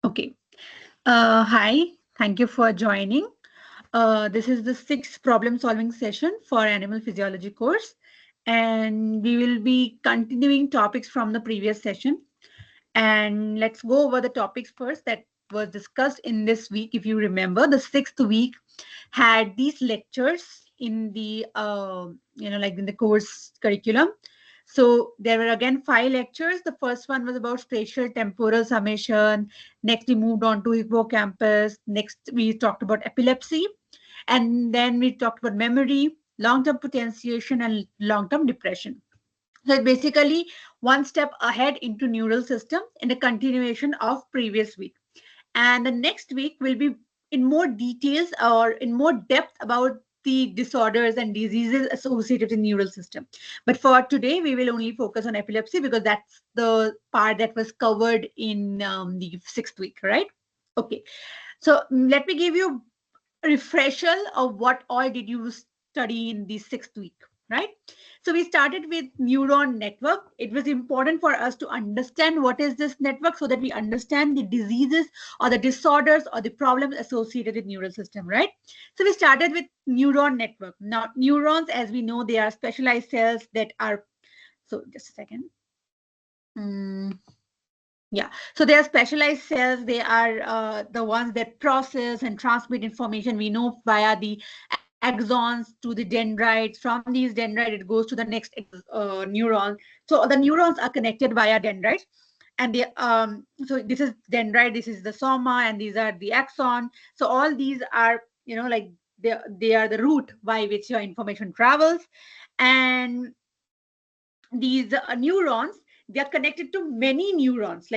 Okay. Hi. Thank you for joining. This is the sixth problem solving session for Animal Physiology course. And we will be continuing topics from the previous session. And let's go over the topics first that was discussed in this week. If you remember, the sixth week had these lectures in the, like in the course curriculum. So there were again 5 lectures. The first one was about spatial temporal summation. Next, we moved on to hippocampus. Next, we talked about epilepsy. And then we talked about memory, long-term potentiation, and long-term depression. So it's basically one step ahead into neural system in a continuation of previous week. And the next week will be in more details or in more depth about the disorders and diseases associated with the neural system. But for today, we will only focus on epilepsy because that's the part that was covered in the sixth week, right? Okay. So let me give you a refresher of what all did you study in the sixth week, right? So we started with neuron network. It was important for us to understand what is this network so that we understand the diseases or the disorders or the problems associated with neural system, right? So we started with neuron network. Now, neurons, as we know, they are specialized cells that are, so just a second. Yeah, so they are specialized cells. They are the ones that process and transmit information. We know via the axons to the dendrites. From these dendrites, it goes to the next neuron. So the neurons are connected via dendrites. And so this is dendrite, this is the soma, and these are the axon. So all these are, like they are the route by which your information travels. And these neurons, they are connected to many neurons.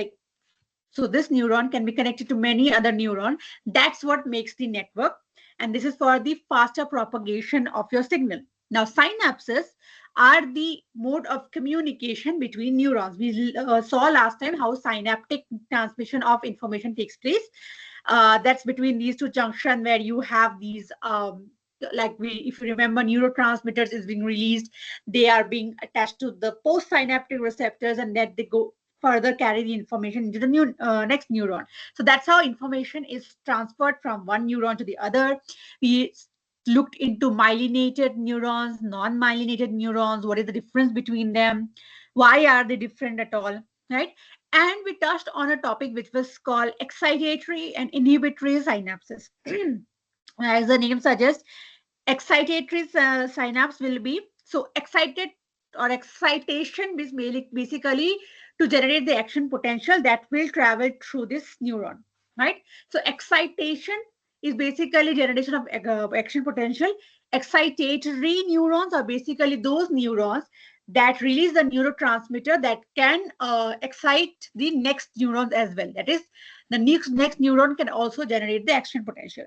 So this neuron can be connected to many other neurons. That's what makes the network. And this is for the faster propagation of your signal. Now, synapses are the mode of communication between neurons. We saw last time how synaptic transmission of information takes place. That's between these two junctions where you have these if you remember, neurotransmitters is being released. They are being attached to the postsynaptic receptors, and that they go further carry the information into the next neuron. So that's how information is transferred from one neuron to the other. We looked into myelinated neurons, non-myelinated neurons. What is the difference between them? Why are they different at all? Right? And we touched on a topic which was called excitatory and inhibitory synapses. As the name suggests, excitatory synapse will be so excited, or excitation is basically to generate the action potential that will travel through this neuron, right? So excitation is basically generation of action potential. Excitatory neurons are basically those neurons that release the neurotransmitter that can excite the next neurons as well. That is, the next neuron can also generate the action potential.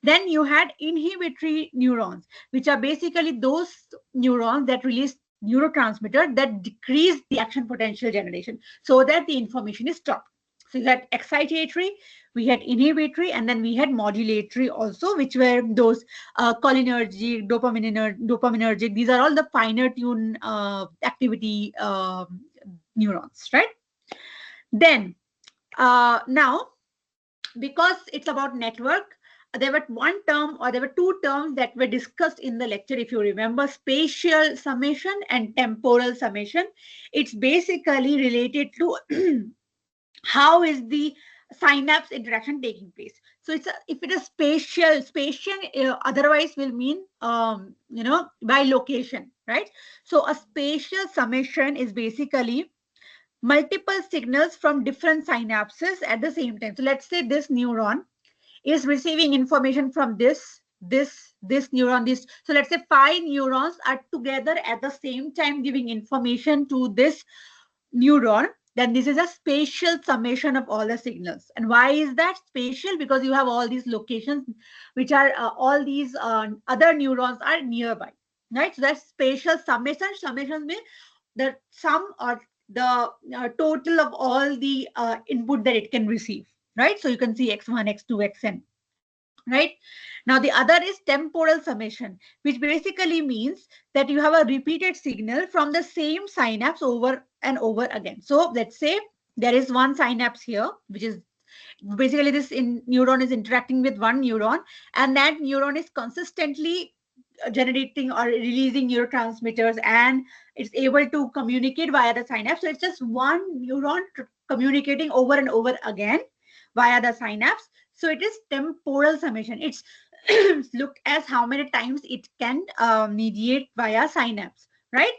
Then you had inhibitory neurons, which are basically those neurons that release neurotransmitter that decrease the action potential generation so that the information is stopped. So you had excitatory, we had inhibitory, and then we had modulatory also, which were those cholinergic, dopaminergic. These are all the finer tune activity neurons, right? Then now, because it's about network, there were one term, or there were two terms that were discussed in the lecture, if you remember: spatial summation and temporal summation. It's basically related to how is the synapse interaction taking place. So if it is spatial otherwise will mean by location, right? So a spatial summation is basically multiple signals from different synapses at the same time. So let's say this neuron is receiving information from this neuron, this. So let's say 5 neurons are together at the same time giving information to this neuron. Then this is a spatial summation of all the signals. And why is that spatial? Because you have all these locations which are all these other neurons are nearby, right? So that's spatial summation. Summation means the sum or the total of all the input that it can receive, right? So you can see x1, x2, xn, right? Now the other is temporal summation, which basically means that you have a repeated signal from the same synapse over and over again. So let's say there is one synapse here, which is Basically, this neuron is interacting with one neuron, and that neuron is consistently generating or releasing neurotransmitters, and it's able to communicate via the synapse. So it's just one neuron communicating over and over again via the synapse. So it is temporal summation. It's look as how many times it can mediate via synapse, right?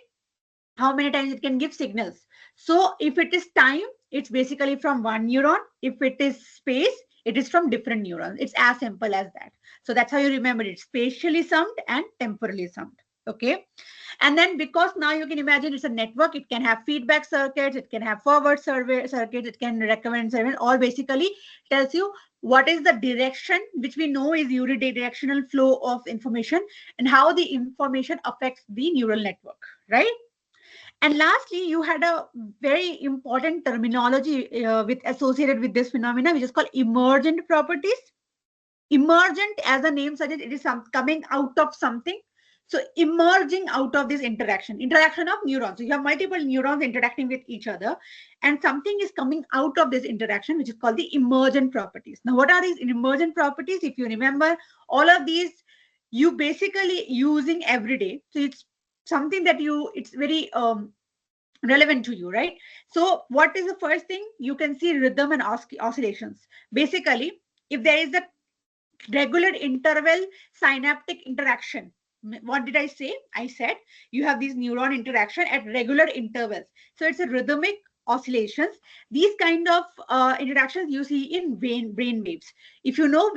How many times it can give signals. So if it is time, it's basically from one neuron. If it is space, it is from different neurons. It's as simple as that. So that's how you remember it: spatially summed and temporally summed. Okay. And then because now you can imagine it's a network, it can have feedback circuits, it can have forward circuits, it can recommend circuits, all basically tells you what is the direction, which we know is unidirectional flow of information, and how the information affects the neural network, right? And lastly, you had a very important terminology with associated with this phenomena, which is called emergent properties. Emergent, as the name suggests, it is coming out of something. So emerging out of this interaction of neurons. So you have multiple neurons interacting with each other, and something is coming out of this interaction, which is called the emergent properties. Now, what are these emergent properties? If you remember, all of these you basically using every day. So it's something that it's very relevant to you, right? So what is the first thing? You can see rhythm and oscillations. Basically, if there is a regular interval synaptic interaction, what did I say? I said you have these neuron interaction at regular intervals. So it's a rhythmic oscillations. These kind of interactions you see in brain waves. If you know,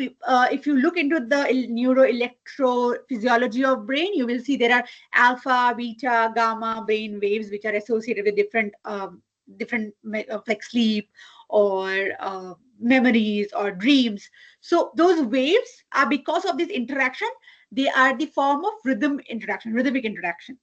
if you look into the neuroelectrophysiology of brain, you will see there are alpha, beta, gamma brain waves which are associated with different like sleep or memories or dreams. So those waves are, because of this interaction, they are the form of rhythmic interaction.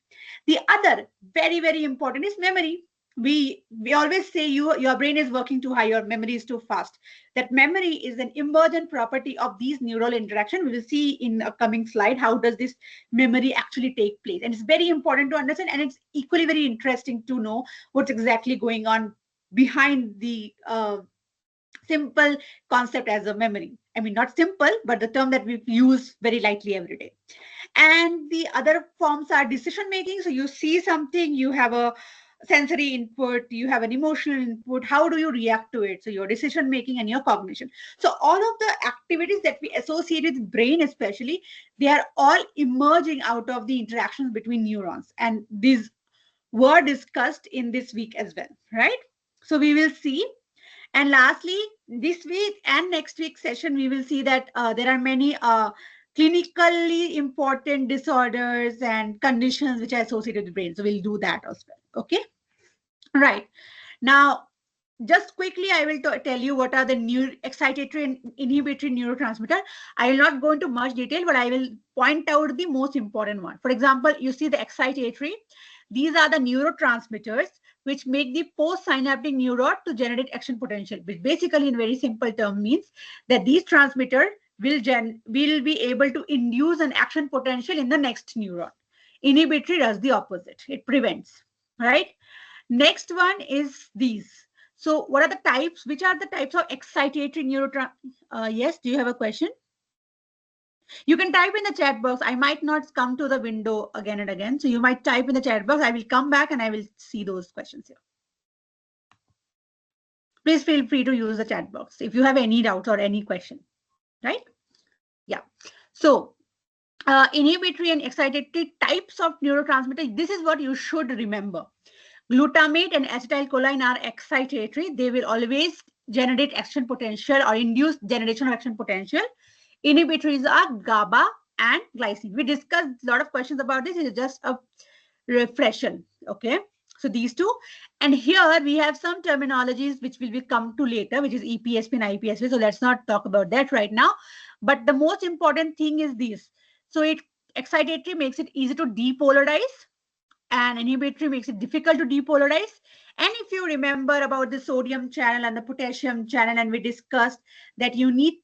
The other very, very important is memory. We always say your brain is working too high, your memory is too fast. That memory is an emergent property of these neural interaction. We will see in a coming slide how does this memory actually take place. And it's very important to understand, and it's equally very interesting to know what's exactly going on behind the simple concept as a memory. I mean, not simple, but the term that we use very lightly every day. And the other forms are decision making. So you see something, you have a sensory input, you have an emotional input. How do you react to it? So your decision making and your cognition. So all of the activities that we associate with brain, especially, they are all emerging out of the interactions between neurons. And these were discussed in this week as well, right? So we will see. And lastly, this week and next week's session, we will see that there are many clinically important disorders and conditions which are associated with the brain. So we'll do that as well. Okay. Right. Now, just quickly, I will tell you what are the new excitatory and inhibitory neurotransmitter. I will not go into much detail, but I will point out the most important one. For example, you see the excitatory. These are the neurotransmitters which make the postsynaptic neuron to generate action potential, which basically in very simple term means that these transmitter will be able to induce an action potential in the next neuron. Inhibitory does the opposite. It prevents, right? Next one is these. So what are the types? Which are the types of excitatory yes, do you have a question? You can type in the chat box. I might not come to the window again and again. So you might type in the chat box. I will come back and I will see those questions here. Please feel free to use the chat box if you have any doubts or any question, right? Yeah. So inhibitory and excitatory types of neurotransmitters. This is what you should remember. Glutamate and acetylcholine are excitatory. They will always generate action potential or induce generation of action potential. Inhibitories are GABA and glycine. We discussed a lot of questions about this. It's just a refresher. Okay. So these two. And here we have some terminologies which will be come to later, which is EPSP and IPSP. So let's not talk about that right now. But the most important thing is this. So excitatory makes it easy to depolarize, and inhibitory makes it difficult to depolarize. And if you remember about the sodium channel and the potassium channel, and we discussed that you need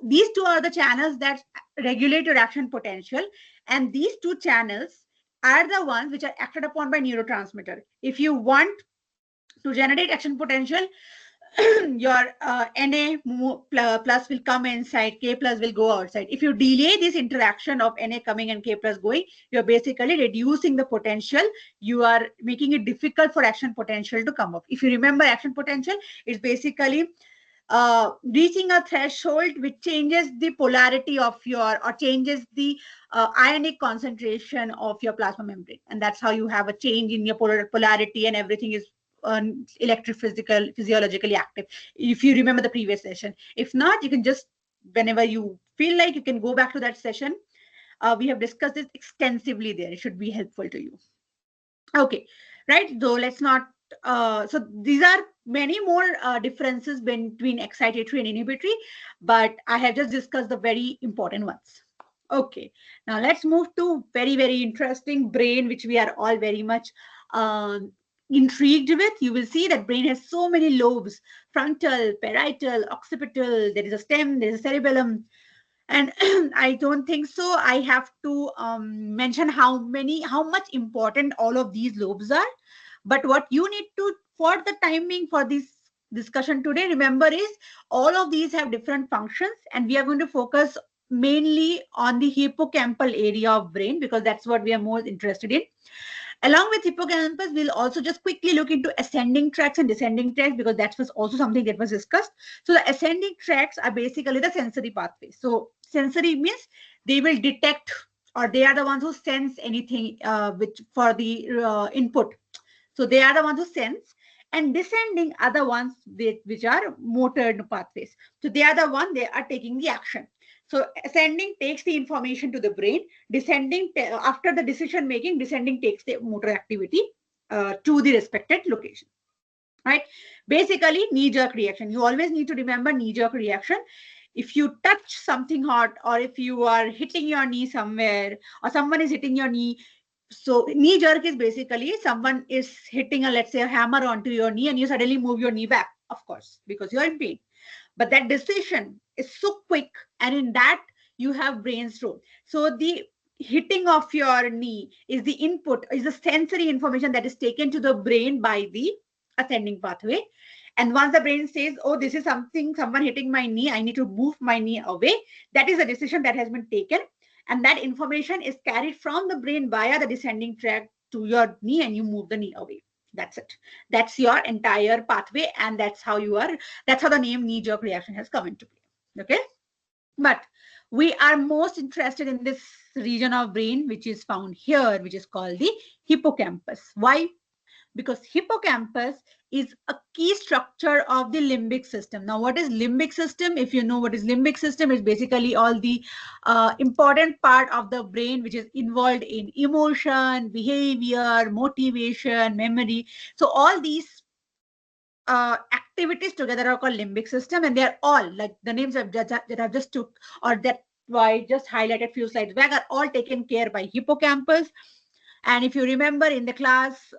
these two are the channels that regulate your action potential, and these two channels are the ones which are acted upon by neurotransmitter. If you want to generate action potential, your Na plus will come inside, K plus will go outside. If you delay this interaction of Na coming and K plus going, you're basically reducing the potential. You are making it difficult for action potential to come up. If you remember, action potential is basically reaching a threshold which changes the polarity of your, or changes the ionic concentration of your plasma membrane, and that's how you have a change in your polarity, and everything is physiologically active. If you remember the previous session, if not, you can just, whenever you feel like, you can go back to that session. We have discussed this extensively there. It should be helpful to you. Okay, right. So let's not. So these are many more differences between excitatory and inhibitory, but I have just discussed the very important ones. Okay, now let's move to very interesting brain, which we are all very much intrigued with. You will see that brain has so many lobes: frontal, parietal, occipital. There is a stem, there is a cerebellum, and I don't think so I have to mention how much important all of these lobes are. But what you need to, for the timing for this discussion today, remember is all of these have different functions, and we are going to focus mainly on the hippocampal area of brain, because that's what we are more interested in. Along with hippocampus, we'll also just quickly look into ascending tracts and descending tracts, because that was also something that was discussed. So the ascending tracts are basically the sensory pathways. So sensory means they will detect, or they are the ones who sense anything which for the input. So they are the ones who sense, and descending are the ones which are motor pathways. So they are the one, they are taking the action. So ascending takes the information to the brain. Descending, after the decision making, descending takes the motor activity to the respected location. Right? Basically, knee-jerk reaction. You always need to remember knee-jerk reaction. If you touch something hot, or if you are hitting your knee somewhere, or someone is hitting your knee, so knee jerk is basically someone is hitting a, let's say, a hammer onto your knee, and you suddenly move your knee back, of course, because you're in pain. But that decision is so quick, and in that you have brain's role. So the hitting of your knee is the input, is the sensory information that is taken to the brain by the ascending pathway. And once the brain says, oh, this is something, someone hitting my knee, I need to move my knee away, that is a decision that has been taken, and that information is carried from the brain via the descending tract to your knee, and you move the knee away. That's it. That's your entire pathway, and that's how the name knee jerk reaction has come into play. Okay, but we are most interested in this region of brain which is found here, which is called the hippocampus. Why? Because hippocampus is a key structure of the limbic system. Now, what is limbic system? If you know what is limbic system, it's basically all the important part of the brain which is involved in emotion, behavior, motivation, memory. So all these activities together are called limbic system, and they are all, like the names that I've just took, or that I just highlighted few slides back, are all taken care by hippocampus. And if you remember in the class,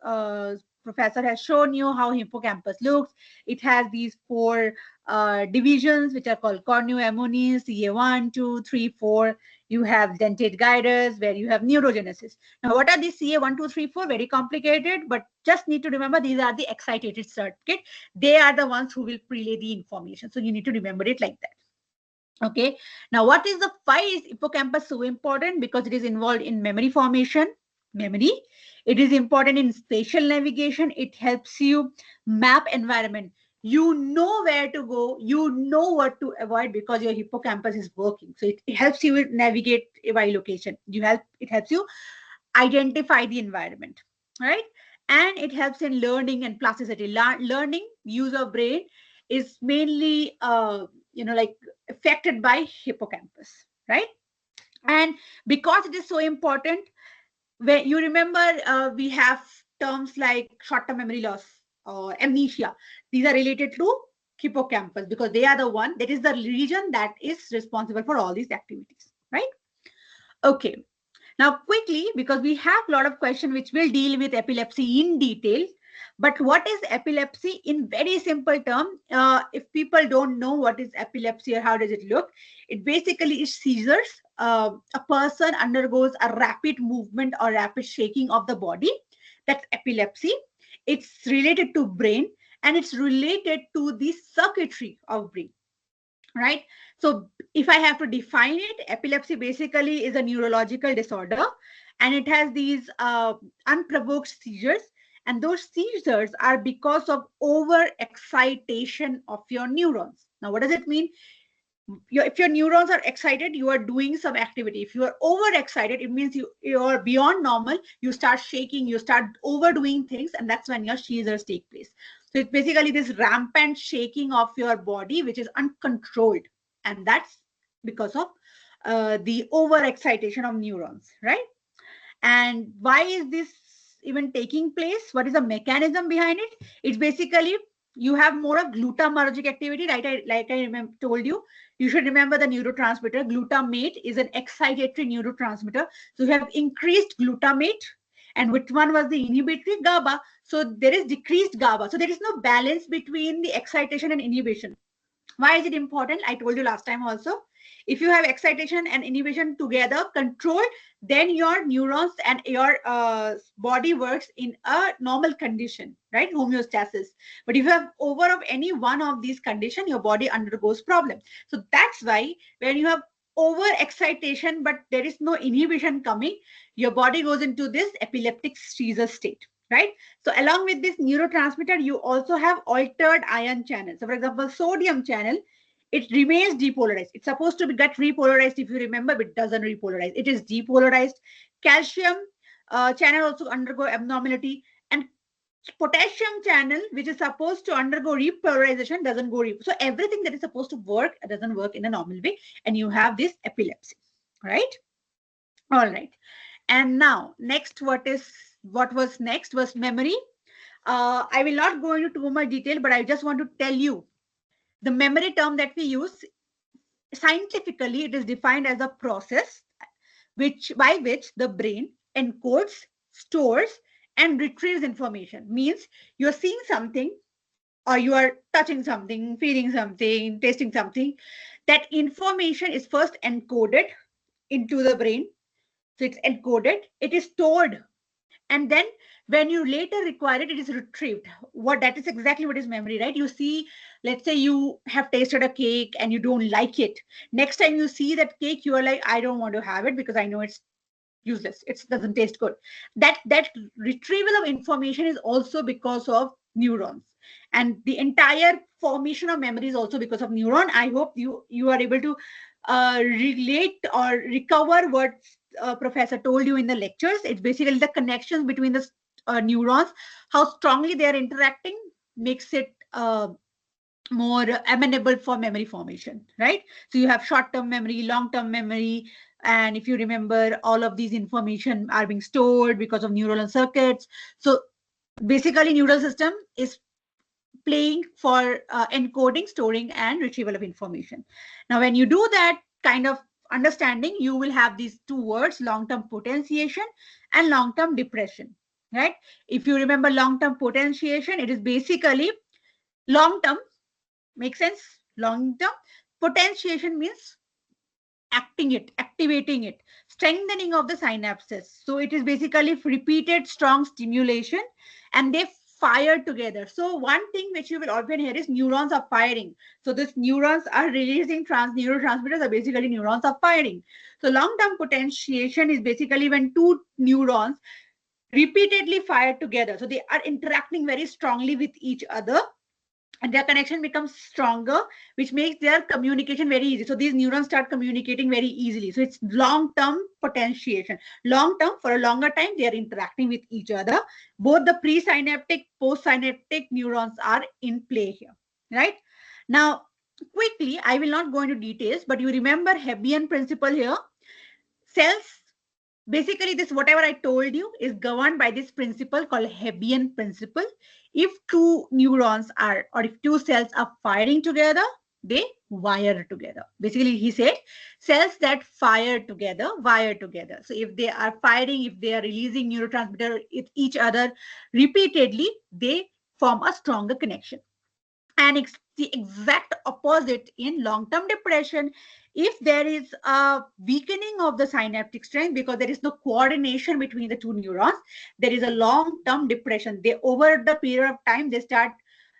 professor has shown you how hippocampus looks. It has these four divisions, which are called cornu-ammonis, CA1, 2, 3, 4. You have dentate gyrus, where you have neurogenesis. Now, what are these CA1, 2, 3, 4? Very complicated, but just need to remember these are the excitated circuit. They are the ones who will relay the information. So you need to remember it like that. Okay. Now, why is hippocampus so important? Because it is involved in memory formation. Memory. It is important in spatial navigation. It helps you map environment. You know where to go. You know what to avoid because your hippocampus is working. So it helps you navigate by location. It helps you identify the environment, right? And it helps in learning and plasticity. Learning, use of brain is mainly, like affected by hippocampus, right? And because it is so important, when you remember, we have terms like short-term memory loss or amnesia. These are related to hippocampus because they are the one, that is the region that is responsible for all these activities, right? Okay. Now, quickly, because we have a lot of questions which will deal with epilepsy in detail. But what is epilepsy in very simple term? If people don't know what is epilepsy or how does it look, it basically is seizures. A person undergoes a rapid movement or rapid shaking of the body. That's epilepsy. It's related to brain. and it's related to the circuitry of brain, right? So if I have to define it, epilepsy basically is a neurological disorder, and it has these unprovoked seizures, and those seizures are because of overexcitation of your neurons. Now, what does it mean? If your neurons are excited, you are doing some activity. If you are overexcited, it means you are beyond normal. You start shaking, you start overdoing things, and that's when your seizures take place. So it's basically this rampant shaking of your body, which is uncontrolled, and that's because of the overexcitation of neurons, right? And why is this even taking place? What is the mechanism behind it? It's basically you have more of glutamatergic activity, right? I told you, you should remember the neurotransmitter. Glutamate is an excitatory neurotransmitter. So you have increased glutamate. And which one was the inhibitory? GABA. So there is decreased GABA. So there is no balance between the excitation and inhibition. Why is it important? I told you last time also. If you have excitation and inhibition together controlled, then your neurons and your body works in a normal condition, right? Homeostasis. But if you have over of any one of these conditions, your body undergoes problem. So that's why when you have over excitation, but there is no inhibition coming, your body goes into this epileptic seizure state, right? So along with this neurotransmitter, you also have altered ion channels. So for example, sodium channel, it remains depolarized. It's supposed to get repolarized, if you remember, but it doesn't repolarize. It is depolarized. Calcium channel also undergo abnormality, and potassium channel, which is supposed to undergo repolarization, doesn't go so everything that is supposed to work doesn't work in a normal way, and you have this epilepsy, right? All right. And now next, what was next was memory. I will not go into too much detail, but I just want to tell you the memory term that we use. Scientifically, it is defined as a process by which the brain encodes, stores, and retrieves information. Means you're seeing something, or you are touching something, feeling something, tasting something. That information is first encoded into the brain. So it's encoded, it is stored, and then when you later require it, it is retrieved. That is exactly what is memory, right? You see, let's say you have tasted a cake and you don't like it. Next time you see that cake, you are like, I don't want to have it because I know it's useless, it doesn't taste good. That retrieval of information is also because of neurons, and the entire formation of memory is also because of neuron. I hope you are able to relate or recover what professor told you in the lectures. It's basically the connections between the neurons, how strongly they are interacting makes it more amenable for memory formation, right? So you have short-term memory, long-term memory, and if you remember, all of these information are being stored because of neural circuits. So basically, neural system is playing for encoding, storing, and retrieval of information. Now, when you do that kind of understanding, you will have these two words, long-term potentiation and long-term depression, right? If you remember long-term potentiation, it is basically long-term. Make sense? Long-term potentiation means activating it, strengthening of the synapses. So it is basically repeated strong stimulation, and they fire together. So one thing which you will often hear is neurons are firing. So these neurons are releasing neurotransmitters, are basically neurons are firing. So long-term potentiation is basically when two neurons repeatedly fire together. So they are interacting very strongly with each other, and their connection becomes stronger, which makes their communication very easy. So these neurons start communicating very easily. So it's long-term potentiation. Long-term, for a longer time, they are interacting with each other. Both the presynaptic, postsynaptic neurons are in play here, right? Now, quickly, I will not go into details, but you remember Hebbian principle here. Cells, basically this whatever I told you is governed by this principle called Hebbian principle. If two neurons are, or if two cells are firing together, they wire together. Basically, he said cells that fire together wire together. So if they are firing, if they are releasing neurotransmitter with each other repeatedly, they form a stronger connection. And it's the exact opposite in long-term depression. If there is a weakening of the synaptic strength because there is no coordination between the two neurons, there is a long-term depression. They, over the period of time, they start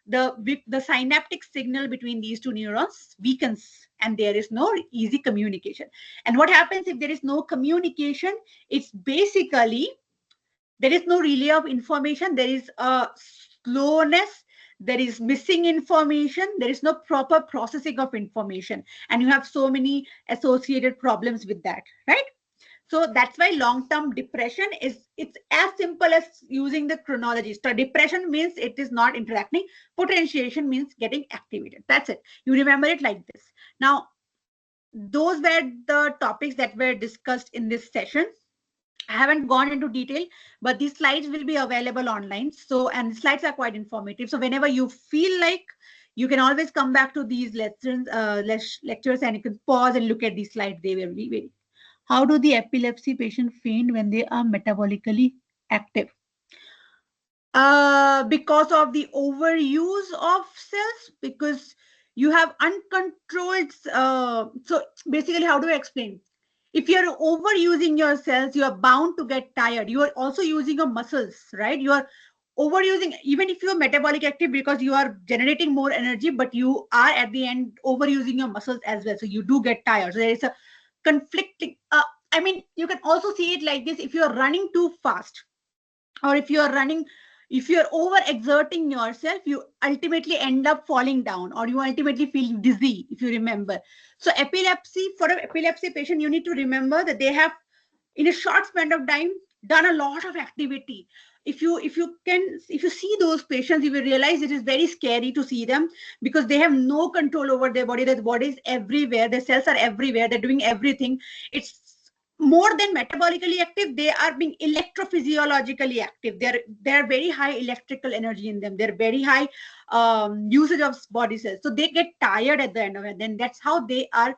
the synaptic signal between these two neurons weakens, and there is no easy communication. And what happens if there is no communication? It's basically there is no relay of information, there is a slowness, there is missing information, there is no proper processing of information, and you have so many associated problems with that, right? So that's why long-term depression is, it's as simple as using the chronology. So depression means it is not interacting. Potentiation means getting activated. That's it. You remember it like this. Now, those were the topics that were discussed in this session. I haven't gone into detail, but these slides will be available online. So, and the slides are quite informative. So whenever you feel like, you can always come back to these lessons, lectures, and you can pause and look at these slides. They will be very. How do the epilepsy patient faint when they are metabolically active? Because of the overuse of cells, because you have uncontrolled. So basically, how do I explain? If you're overusing your cells, you are bound to get tired. You are also using your muscles, right? You are overusing, even if you're metabolic active, because you are generating more energy, but you are at the end overusing your muscles as well. So you do get tired. So there is a conflicting. I mean, you can also see it like this: if you are running too fast, or if you are running, if you're over exerting yourself, you ultimately end up falling down, or you ultimately feel dizzy, if you remember. So epilepsy, for an epilepsy patient, you need to remember that they have, in a short span of time, done a lot of activity. If you see those patients, you will realize it is very scary to see them, because they have no control over their body. Their body is everywhere, their cells are everywhere, they're doing everything. It's more than metabolically active, they are being electrophysiologically active. They're very high electrical energy in them, they're very high usage of body cells, so they get tired at the end of it. Then that's how they are,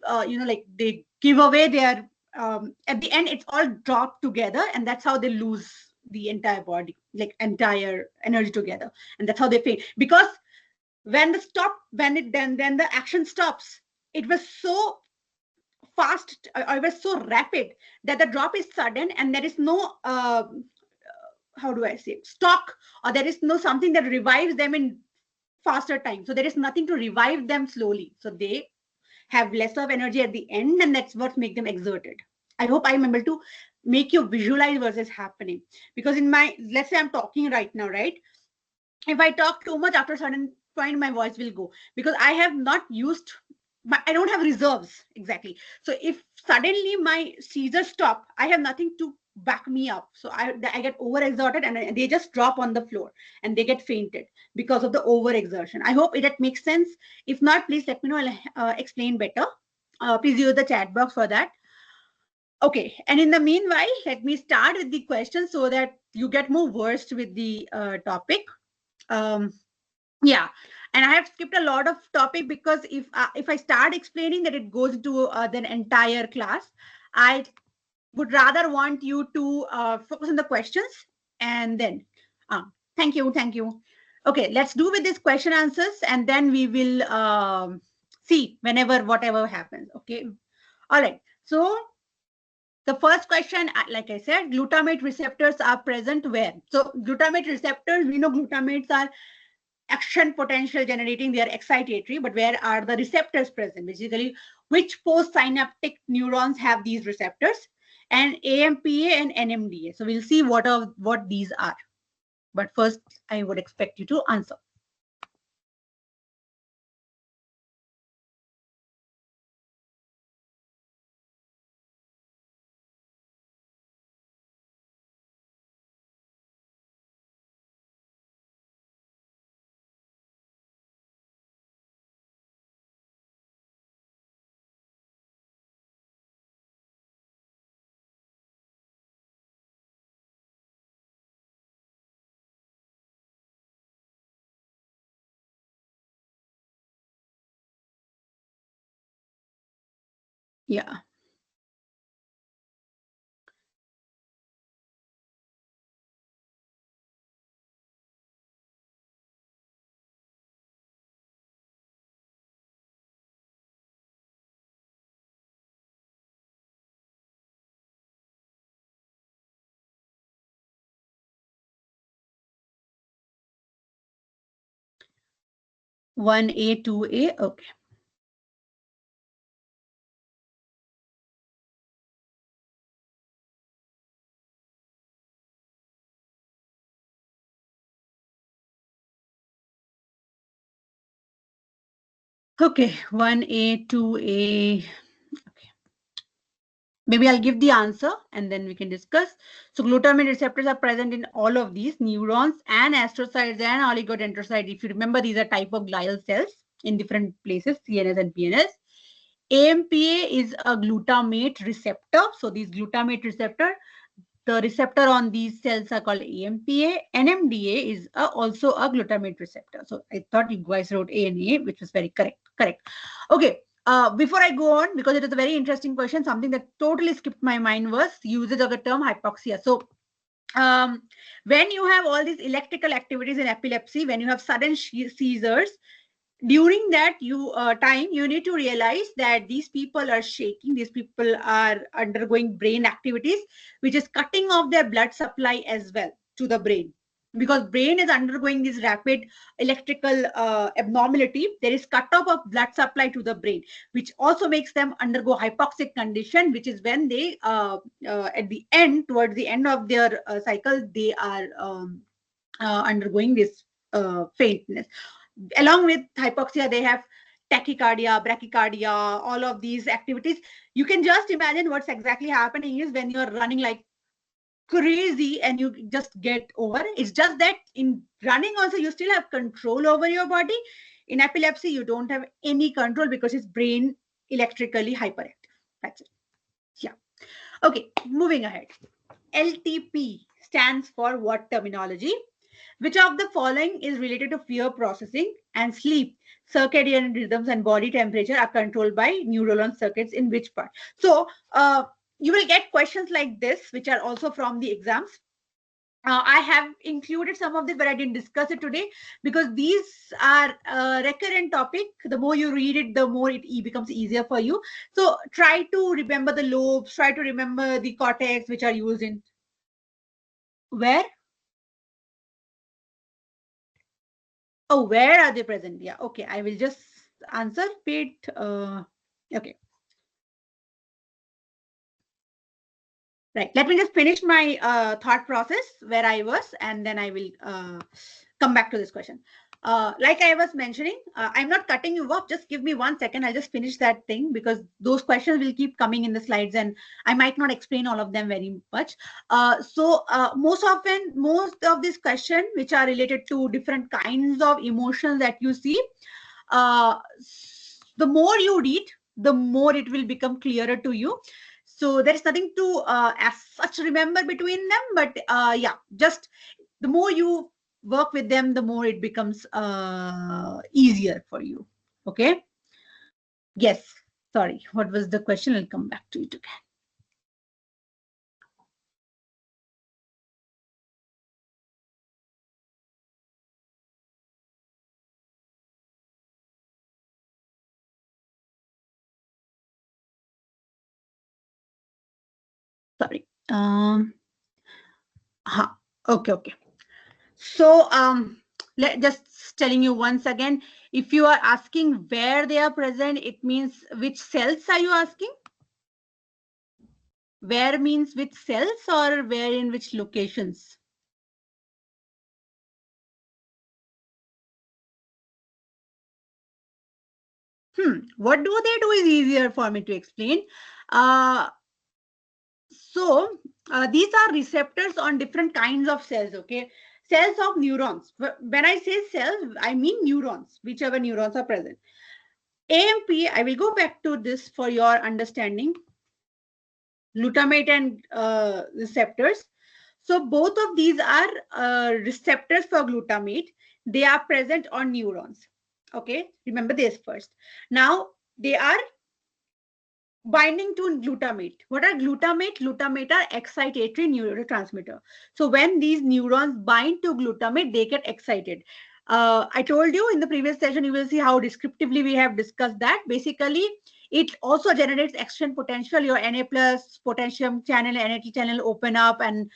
like they give away their, at the end it's all dropped together, and that's how they lose the entire body, like entire energy together, and that's how they faint. Because when then the action stops, it was so fast, it was so rapid, that the drop is sudden, and there is no how do I say, stock, or there is no something that revives them in faster time. So there is nothing to revive them slowly, so they have less of energy at the end, and that's what makes them exerted. I hope I'm able to make you visualize what is happening. Because in my, let's say I'm talking right now, right? If I talk too much, after a certain point, my voice will go, because I have not used I don't have reserves exactly. So if suddenly my seizures stop, I have nothing to back me up. So I get overexerted, and they just drop on the floor, and they get fainted because of the overexertion. I hope that makes sense. If not, please let me know. I'll explain better. Please use the chat box for that. Okay, and in the meanwhile, let me start with the questions so that you get more versed with the topic. Um, yeah, and I have skipped a lot of topic, because if I start explaining that, it goes to the entire class. I would rather want you to focus on the questions, and then thank you. Okay, let's do with this question answers, and then we will see whenever whatever happens. Okay, all right. So the first question, like I said, glutamate receptors are present where? So glutamate receptors, we know glutamates are action potential generating, they are excitatory, but where are the receptors present? Basically, which postsynaptic neurons have these receptors? And AMPA and NMDA. So we'll see what these are. But first, I would expect you to answer. Yeah. 1A, 2A. Okay. Okay, 1A, 2A. Okay. Maybe I'll give the answer and then we can discuss. So glutamate receptors are present in all of these neurons and astrocytes and oligodendrocytes. If you remember, these are type of glial cells in different places, CNS and PNS. AMPA is a glutamate receptor. So these glutamate receptor, the receptor on these cells are called AMPA. NMDA is also a glutamate receptor. So I thought you guys wrote A and A, which was very correct. Correct. Okay. Before I go on, because it is a very interesting question, something that totally skipped my mind was usage of the term hypoxia. So when you have all these electrical activities in epilepsy, when you have sudden seizures, during that time you need to realize that these people are shaking, these people are undergoing brain activities which is cutting off their blood supply as well to the brain, because brain is undergoing this rapid electrical abnormality. There is cut off of blood supply to the brain, which also makes them undergo hypoxic condition, which is when they at the end, towards the end of their cycle, they are undergoing this faintness. Along with hypoxia, they have tachycardia, bradycardia, all of these activities. You can just imagine what's exactly happening is when you're running like crazy and you just get over. It's just that in running also you still have control over your body. In epilepsy, you don't have any control because it's brain electrically hyperactive. That's it. Yeah. Okay, moving ahead. LTP stands for what terminology? Which of the following is related to fear processing and sleep? Circadian rhythms and body temperature are controlled by neuronal circuits in which part? So you will get questions like this, which are also from the exams. I have included some of this, but I didn't discuss it today because these are a recurrent topic. The more you read it, the more it becomes easier for you. So try to remember the lobes, try to remember the cortex, which are used in where? Oh, where are they present? Yeah, okay. I will just answer it. Okay. Right. Let me just finish my thought process where I was, and then I will come back to this question. Like I was mentioning, I'm not cutting you off. Just give me 1 second. I'll just finish that thing because those questions will keep coming in the slides and I might not explain all of them very much. Most often, most of these questions, which are related to different kinds of emotions that you see, uh, the more you read, the more it will become clearer to you. So there is nothing to as such remember between them, but yeah, just the more you work with them, the more it becomes easier for you. Okay. Yes. Sorry. What was the question? I'll come back to it again. Sorry. Okay. Okay. So just telling you once again, if you are asking where they are present, it means which cells are you asking? Where means which cells or where in which locations? What do they do is easier for me to explain. Uh, so these are receptors on different kinds of cells, okay? Cells of neurons. When I say cells, I mean neurons, whichever neurons are present. AMP, I will go back to this for your understanding. Glutamate and receptors. So both of these are receptors for glutamate. They are present on neurons. Okay, remember this first. Now they are binding to glutamate. What are glutamate? Glutamate are excitatory neurotransmitter. So when these neurons bind to glutamate, they get excited. I told you in the previous session, you will see how descriptively we have discussed that. Basically, it also generates action potential. Your Na plus potassium channel, NAT channel open up and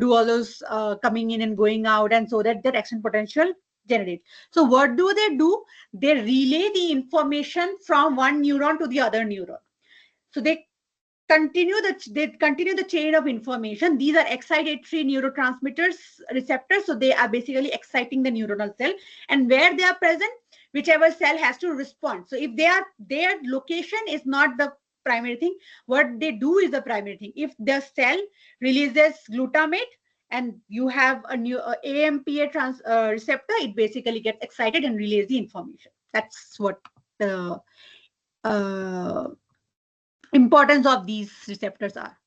do all those coming in and going out. And so that action potential generate. So what do? They relay the information from one neuron to the other neuron. So they continue the chain of information. These are excitatory neurotransmitters receptors. So they are basically exciting the neuronal cell, and where they are present, whichever cell has to respond. So if their location is not the primary thing, what they do is the primary thing. If the cell releases glutamate and you have a new AMPA receptor, it basically gets excited and relays the information. That's what the uh, importance of these receptors are.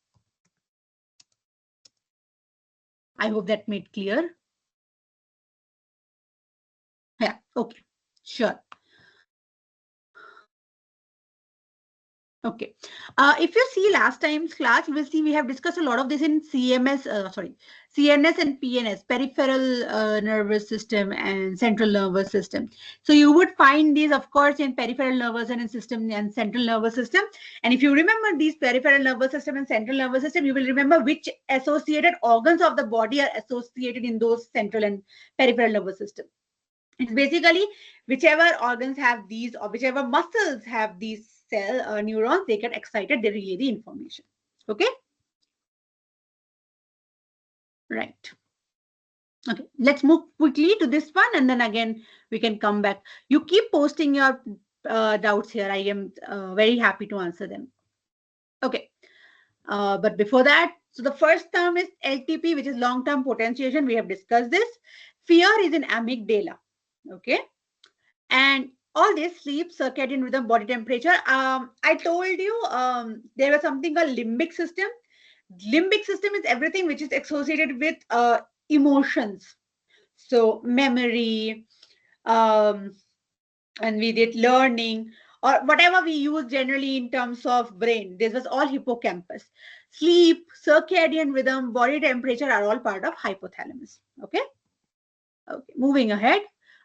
I hope that made clear. Yeah, okay, sure. Okay. If you see last time's class, you will see we have discussed a lot of this in CNS and PNS, peripheral nervous system and central nervous system. So you would find these, of course, in peripheral nervous and in system and central nervous system. And if you remember these peripheral nervous system and central nervous system, you will remember which associated organs of the body are associated in those central and peripheral nervous system. It's basically whichever organs have these or whichever muscles have these cell neurons, they get excited, they relay the information. Okay, right. Okay, let's move quickly to this one and then again we can come back. You keep posting your doubts here. I am very happy to answer them. Okay, but before that, so the first term is LTP, which is long-term potentiation. We have discussed this. Fear is in amygdala. Okay, and all this sleep, circadian rhythm, body temperature. I told you there was something called limbic system. Limbic system is everything which is associated with emotions. So memory, um, and we did learning or whatever we use generally in terms of brain. This was all hippocampus. Sleep, circadian rhythm, body temperature are all part of hypothalamus. Okay. Okay, moving ahead.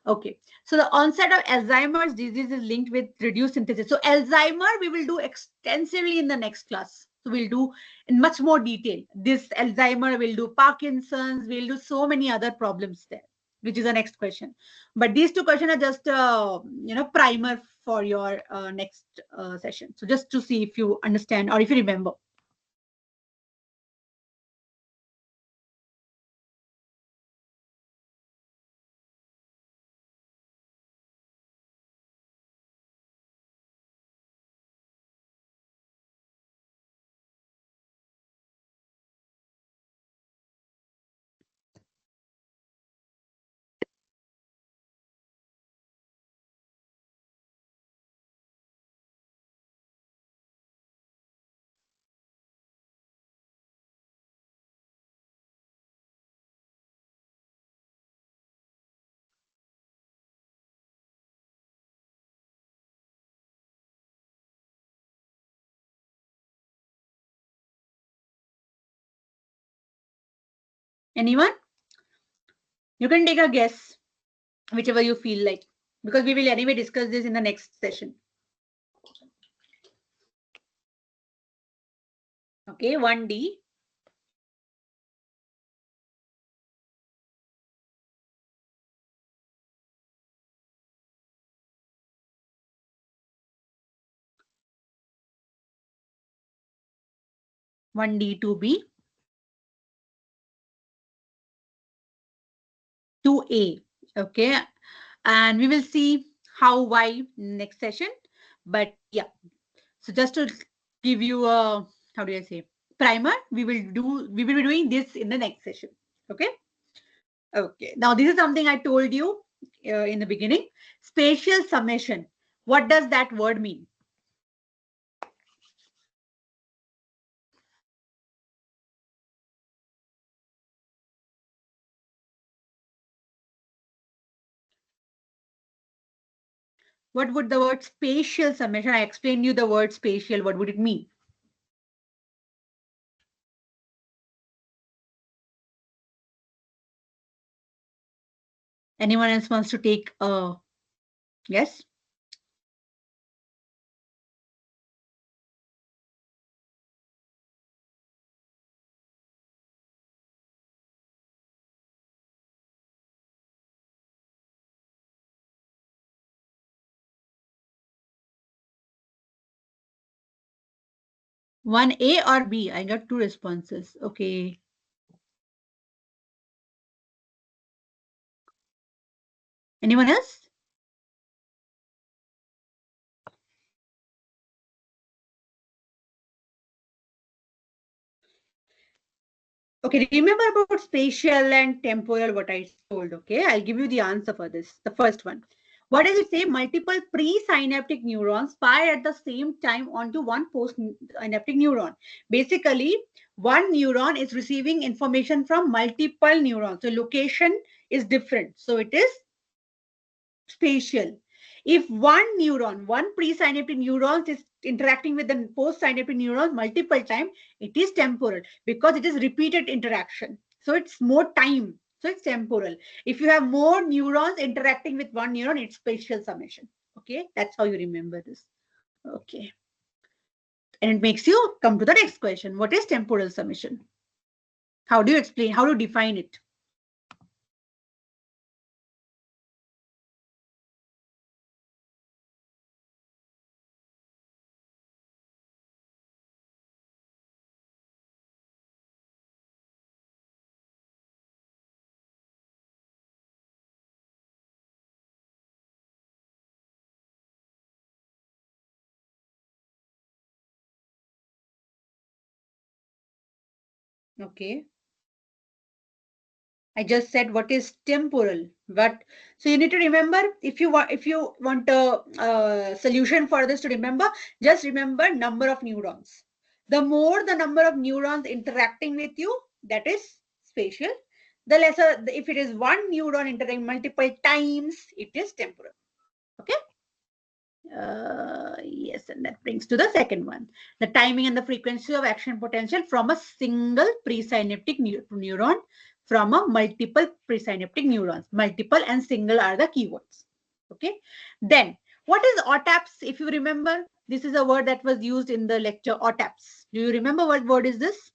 Okay, so the onset of Alzheimer's disease is linked with reduced synthesis. So Alzheimer we will do extensively in the next class. So we'll do in much more detail. This Alzheimer, we'll do Parkinson's, we'll do so many other problems there, which is the next question. But these two questions are just primer for your next session. So just to see if you understand or if you remember. Anyone? You can take a guess, whichever you feel like, because we will anyway discuss this in the next session. Okay, 1D. One D, 2B, 2A. Okay, and we will see how why next session. But yeah, so just to give you a, how do I say, primer, we will be doing this in the next session. Okay. Okay. Now this is something I told you in the beginning. Spatial summation. What does that word mean? What would the word spatial summation? I explained you the word spatial. What would it mean? Anyone else wants to take a guess? One A or B? I got two responses. Okay. Anyone else? Okay, remember about spatial and temporal, what I told, okay? I'll give you the answer for this. The first one. What does it say? Multiple presynaptic neurons fire at the same time onto one postsynaptic neuron. Basically, one neuron is receiving information from multiple neurons. So location is different. So it is spatial. If one presynaptic neuron is interacting with the postsynaptic neurons multiple times, it is temporal because it is repeated interaction. So it's more time. So it's temporal. If you have more neurons interacting with one neuron, it's spatial summation. Okay, that's how you remember this. Okay. And it makes you come to the next question. What is temporal summation? How do you explain? How do you define it? Okay. I just said what is temporal. But so you need to remember, if you want a solution for this to remember, just remember number of neurons. The more the number of neurons interacting with you, that is spatial. The lesser, if it is one neuron interacting multiple times, it is temporal. Okay. Yes, and that brings to the second one, the timing and the frequency of action potential from a single presynaptic neuron from a multiple presynaptic neurons. Multiple and single are the keywords. Okay. Then, what is OTAPS? If you remember, this is a word that was used in the lecture, OTAPS. Do you remember what word is this?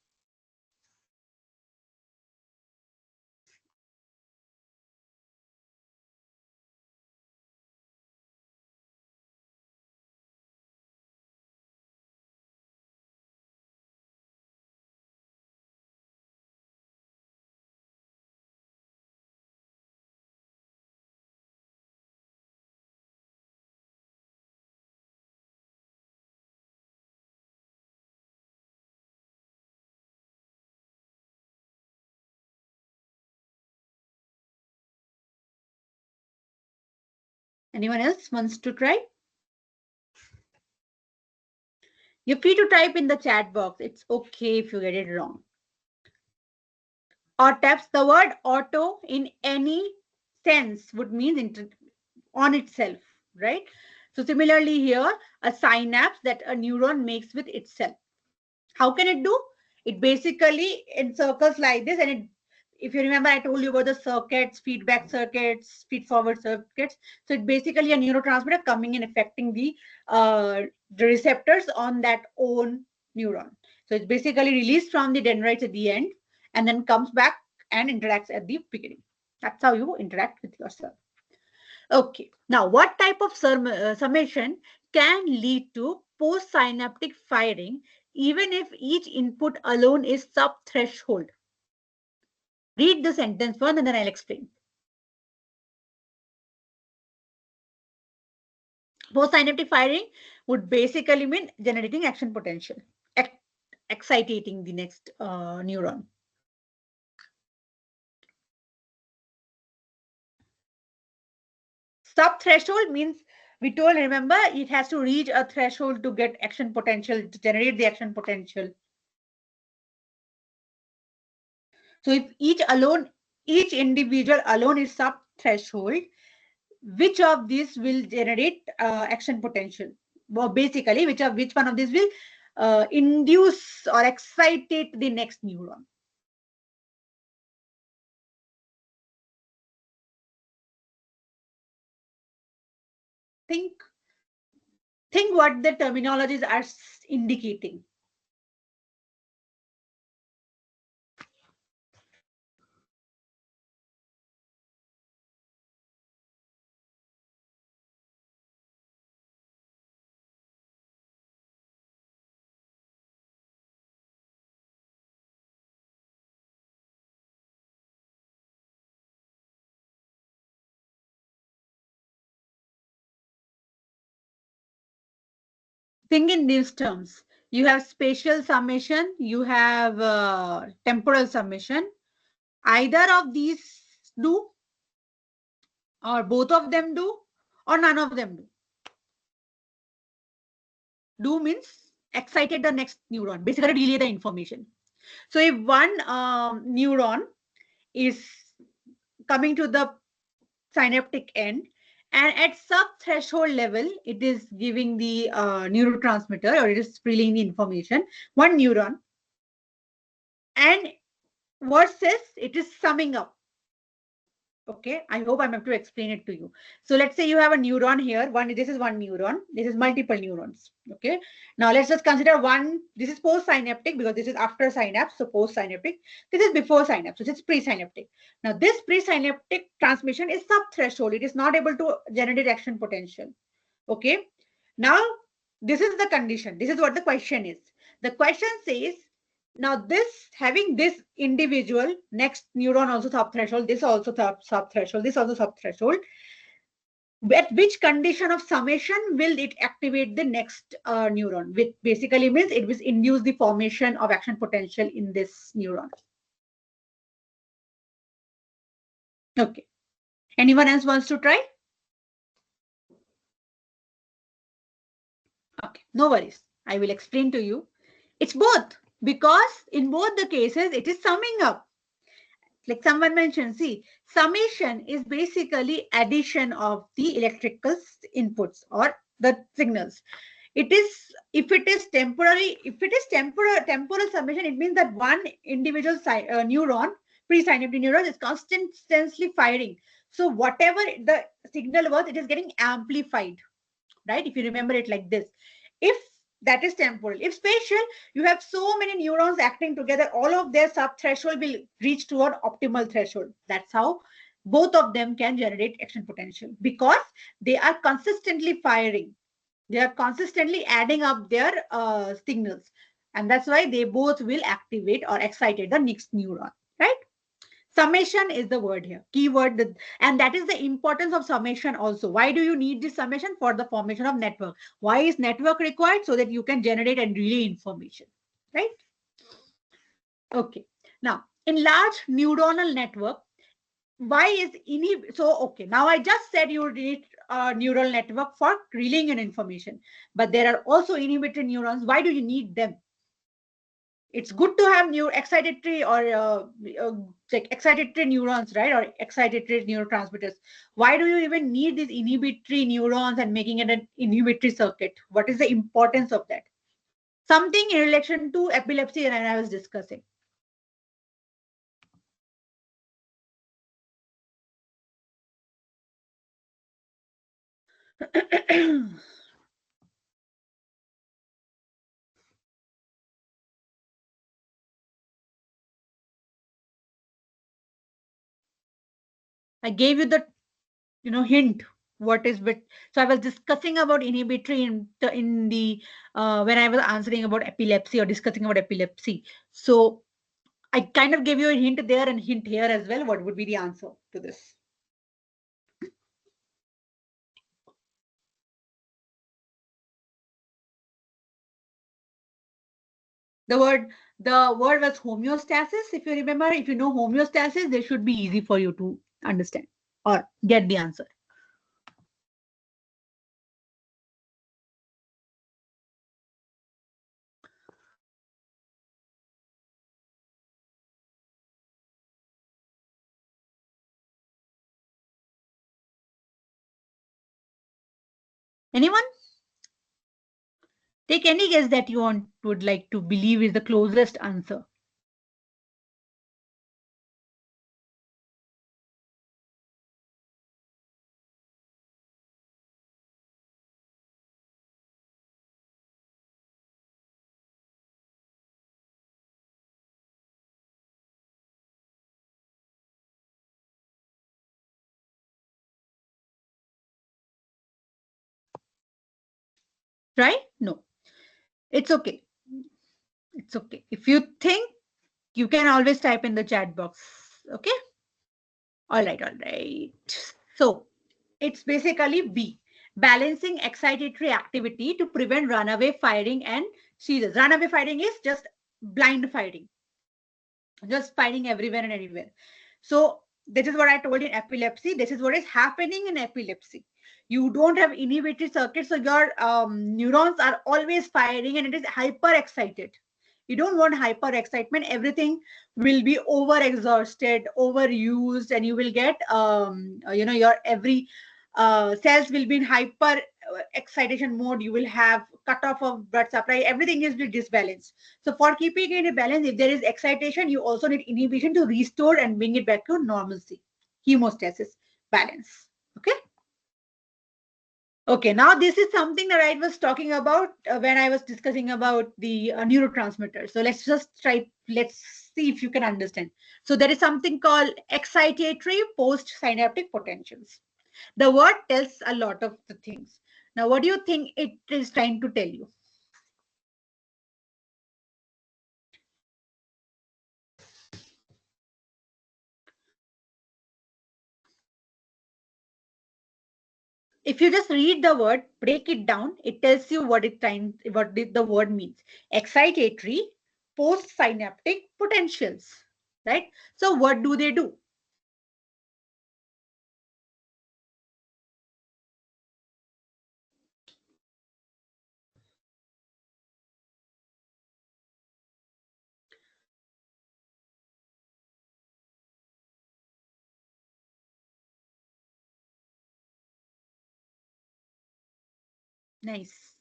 Anyone else wants to try? You're free to type in the chat box. It's okay if you get it wrong. OTAPS, the word auto in any sense would mean on itself, right? So similarly here, a synapse that a neuron makes with itself. How can it do? It basically encircles like this, and if you remember, I told you about the circuits, feedback circuits, feed-forward circuits. So it's basically a neurotransmitter coming and affecting the receptors on that own neuron. So it's basically released from the dendrites at the end, and then comes back and interacts at the beginning. That's how you interact with yourself. Okay. Now, what type of summation can lead to postsynaptic firing even if each input alone is sub-threshold? Read the sentence first and then I'll explain. Postsynaptic firing would basically mean generating action potential, exciting the next neuron. Sub-threshold means we told, remember, it has to reach a threshold to get action potential, to generate the action potential. So if each individual alone is sub-threshold, which of these will generate action potential? Well, basically, which one of these will induce or excitate the next neuron? Think think what the terminologies are indicating. Think in these terms. You have spatial summation, you have temporal summation. Either of these do, or both of them do, or none of them do. Do means excited the next neuron, basically relay the information. So if one neuron is coming to the synaptic end, and at sub-threshold level, it is giving the neurotransmitter, or it is relaying the information, one neuron, and versus it is summing up. Okay, I hope I'm able to explain it to you. So let's say you have a neuron here. This is one neuron. This is multiple neurons. Okay. Now let's just consider one. This is post-synaptic because this is after synapse. So post-synaptic. This is before synapse. So it's pre-synaptic. Now this pre-synaptic transmission is sub-threshold. It is not able to generate action potential. Okay. Now this is the condition. This is what the question is. The question says, now this, having this individual, next neuron also sub-threshold, this also sub-threshold, this also sub-threshold, at which condition of summation will it activate the next neuron, which basically means it will induce the formation of action potential in this neuron. Okay. Anyone else wants to try? Okay, no worries. I will explain to you. It's both, because in both the cases, it is summing up. Like someone mentioned, see, summation is basically addition of the electrical inputs or the signals. It is, if it is temporary, if it is temporal summation, it means that one individual neuron, presynaptic neuron, is constantly firing. So whatever the signal was, it is getting amplified, right? If you remember it like this. If that is temporal. If spatial, you have so many neurons acting together, all of their sub-threshold will reach toward optimal threshold. That's how both of them can generate action potential, because they are consistently firing. They are consistently adding up their signals. And that's why they both will activate or excite the next neuron, right? Summation is the word here, keyword, and that is the importance of summation also. Why do you need this summation? For the formation of network. Why is network required? So that you can generate and relay information, right? Okay. Now, in large neuronal network, why is so okay, now I just said you need a neural network for relaying an information, but there are also inhibitory neurons. Why do you need them? It's good to have new excitatory or like excitatory neurons, right? Or excitatory neurotransmitters. Why do you even need these inhibitory neurons and making it an inhibitory circuit? What is the importance of that? Something in relation to epilepsy, and I was discussing. I gave you the hint what is bit. So I was discussing about inhibitory in the when I was answering about epilepsy or discussing about epilepsy. So I kind of gave you a hint there and hint here as well. What would be the answer to this? The word was homeostasis. If you remember, if you know homeostasis, they should be easy for you to understand or get the answer. Anyone? Take any guess that you would like to believe is the closest answer. Right? No. It's okay. It's okay. If you think, you can always type in the chat box. Okay? All right, all right. So it's basically B. balancing excitatory activity to prevent runaway firing and seizures. Runaway firing is just blind firing, just firing everywhere and anywhere. So this is what I told you in epilepsy. This is what is happening in epilepsy. You don't have inhibitory circuits, so your neurons are always firing and it is hyper excited. You don't want hyper excitement. Everything will be over exhausted, overused, and you will get your every cells will be in hyper excitation mode. You will have cutoff of blood supply. Everything is disbalanced. So for keeping it in balance, if there is excitation, you also need inhibition to restore and bring it back to normalcy, hemostasis, balance. Okay. Okay, now this is something that I was talking about when I was discussing about the neurotransmitters. So let's see if you can understand. So there is something called excitatory postsynaptic potentials. The word tells a lot of the things. Now, what do you think it is trying to tell you? If you just read the word, break it down, it tells you what the word means. Excitatory postsynaptic potentials, right? So what do they do? Nice.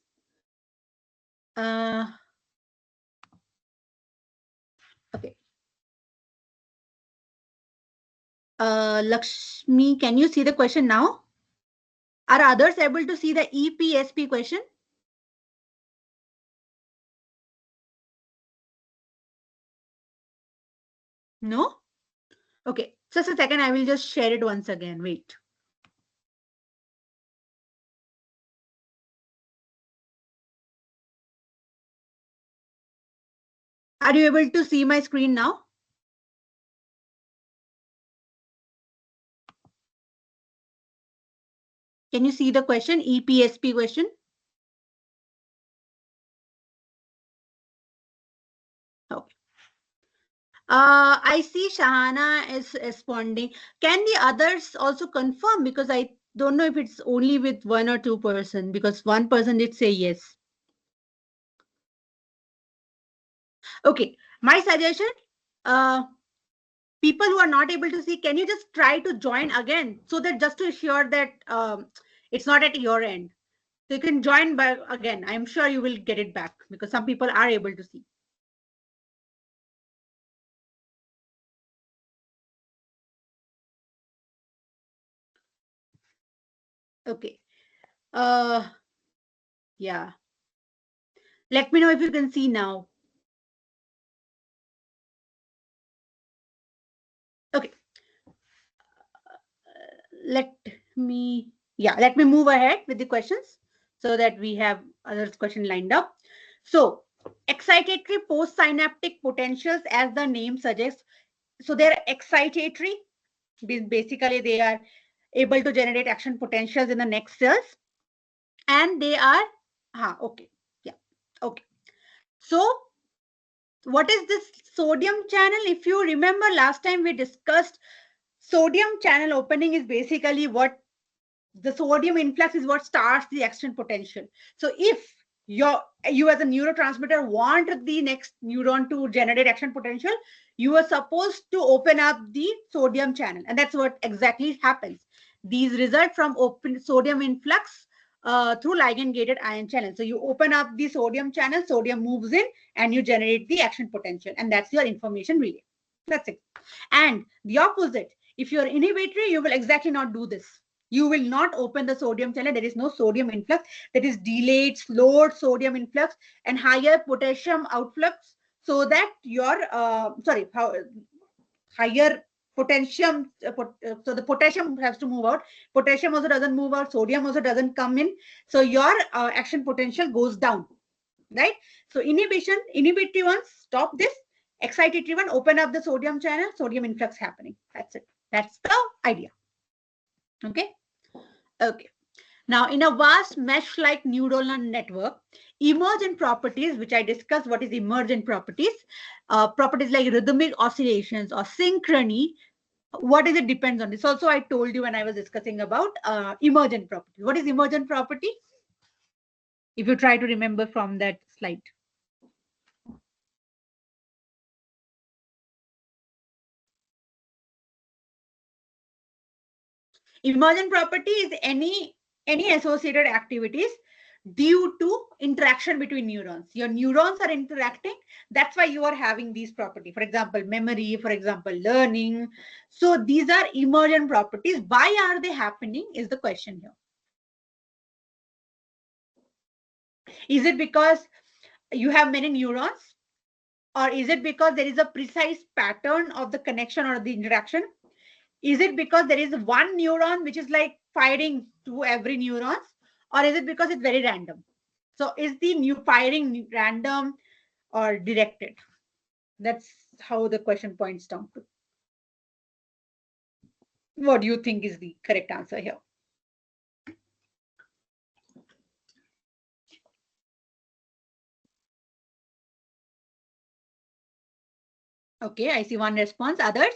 Okay. Lakshmi, can you see the question now? Are others able to see the EPSP question? No? Okay. Just a second. I will just share it once again. Wait. Are you able to see my screen now? Can you see the question? EPSP question? Okay. I see Shahana is responding. Can the others also confirm? Because I don't know if it's only with 1 or 2%, because 1% did say yes. Okay. My suggestion, people who are not able to see, can you just try to join again, so that just to ensure that it's not at your end. So you can join by again. I'm sure you will get it back, because some people are able to see. Okay. Yeah. Let me know if you can see now. Okay. Let me move ahead with the questions so that we have other questions lined up. So excitatory postsynaptic potentials, as the name suggests, so they're excitatory. Basically, they are able to generate action potentials in the next cells, and they are okay. Yeah. Okay. So what is this sodium channel? If you remember, last time we discussed, sodium channel opening is basically what the sodium influx is what starts the action potential. So if you as a neurotransmitter want the next neuron to generate action potential, you are supposed to open up the sodium channel, and that's what exactly happens. These result from open sodium influx through ligand gated ion channel. So you open up the sodium channel, sodium moves in, and you generate the action potential, and that's your information relay. That's it. And the opposite, if you're inhibitory, you will exactly not do this. You will not open the sodium channel. There is no sodium influx. That is delayed, slowed sodium influx and higher potassium outflux, so that your higher potassium. So the potassium has to move out. Potassium also doesn't move out. Sodium also doesn't come in. So your action potential goes down, right? So inhibitory ones stop this. Excitatory one open up the sodium channel. Sodium influx happening. That's it. That's the idea. Okay. Okay. Now, in a vast mesh-like neuronal network, emergent properties, which I discussed, what is emergent properties? Properties like rhythmic oscillations or synchrony. What is it depends on this? Also, I told you when I was discussing about emergent property. What is emergent property? If you try to remember from that slide. Emergent property is any associated activities due to interaction between neurons. Your neurons are interacting. That's why you are having these properties. For example, memory, for example, learning. So these are emergent properties. Why are they happening is the question here. Is it because you have many neurons? Or is it because there is a precise pattern of the connection or the interaction? Is it because there is one neuron which is like firing to every neurons, or is it because it's very random? So is the new firing random or directed? That's how the question points down to. What do you think is the correct answer here? Okay, I see one response. Others?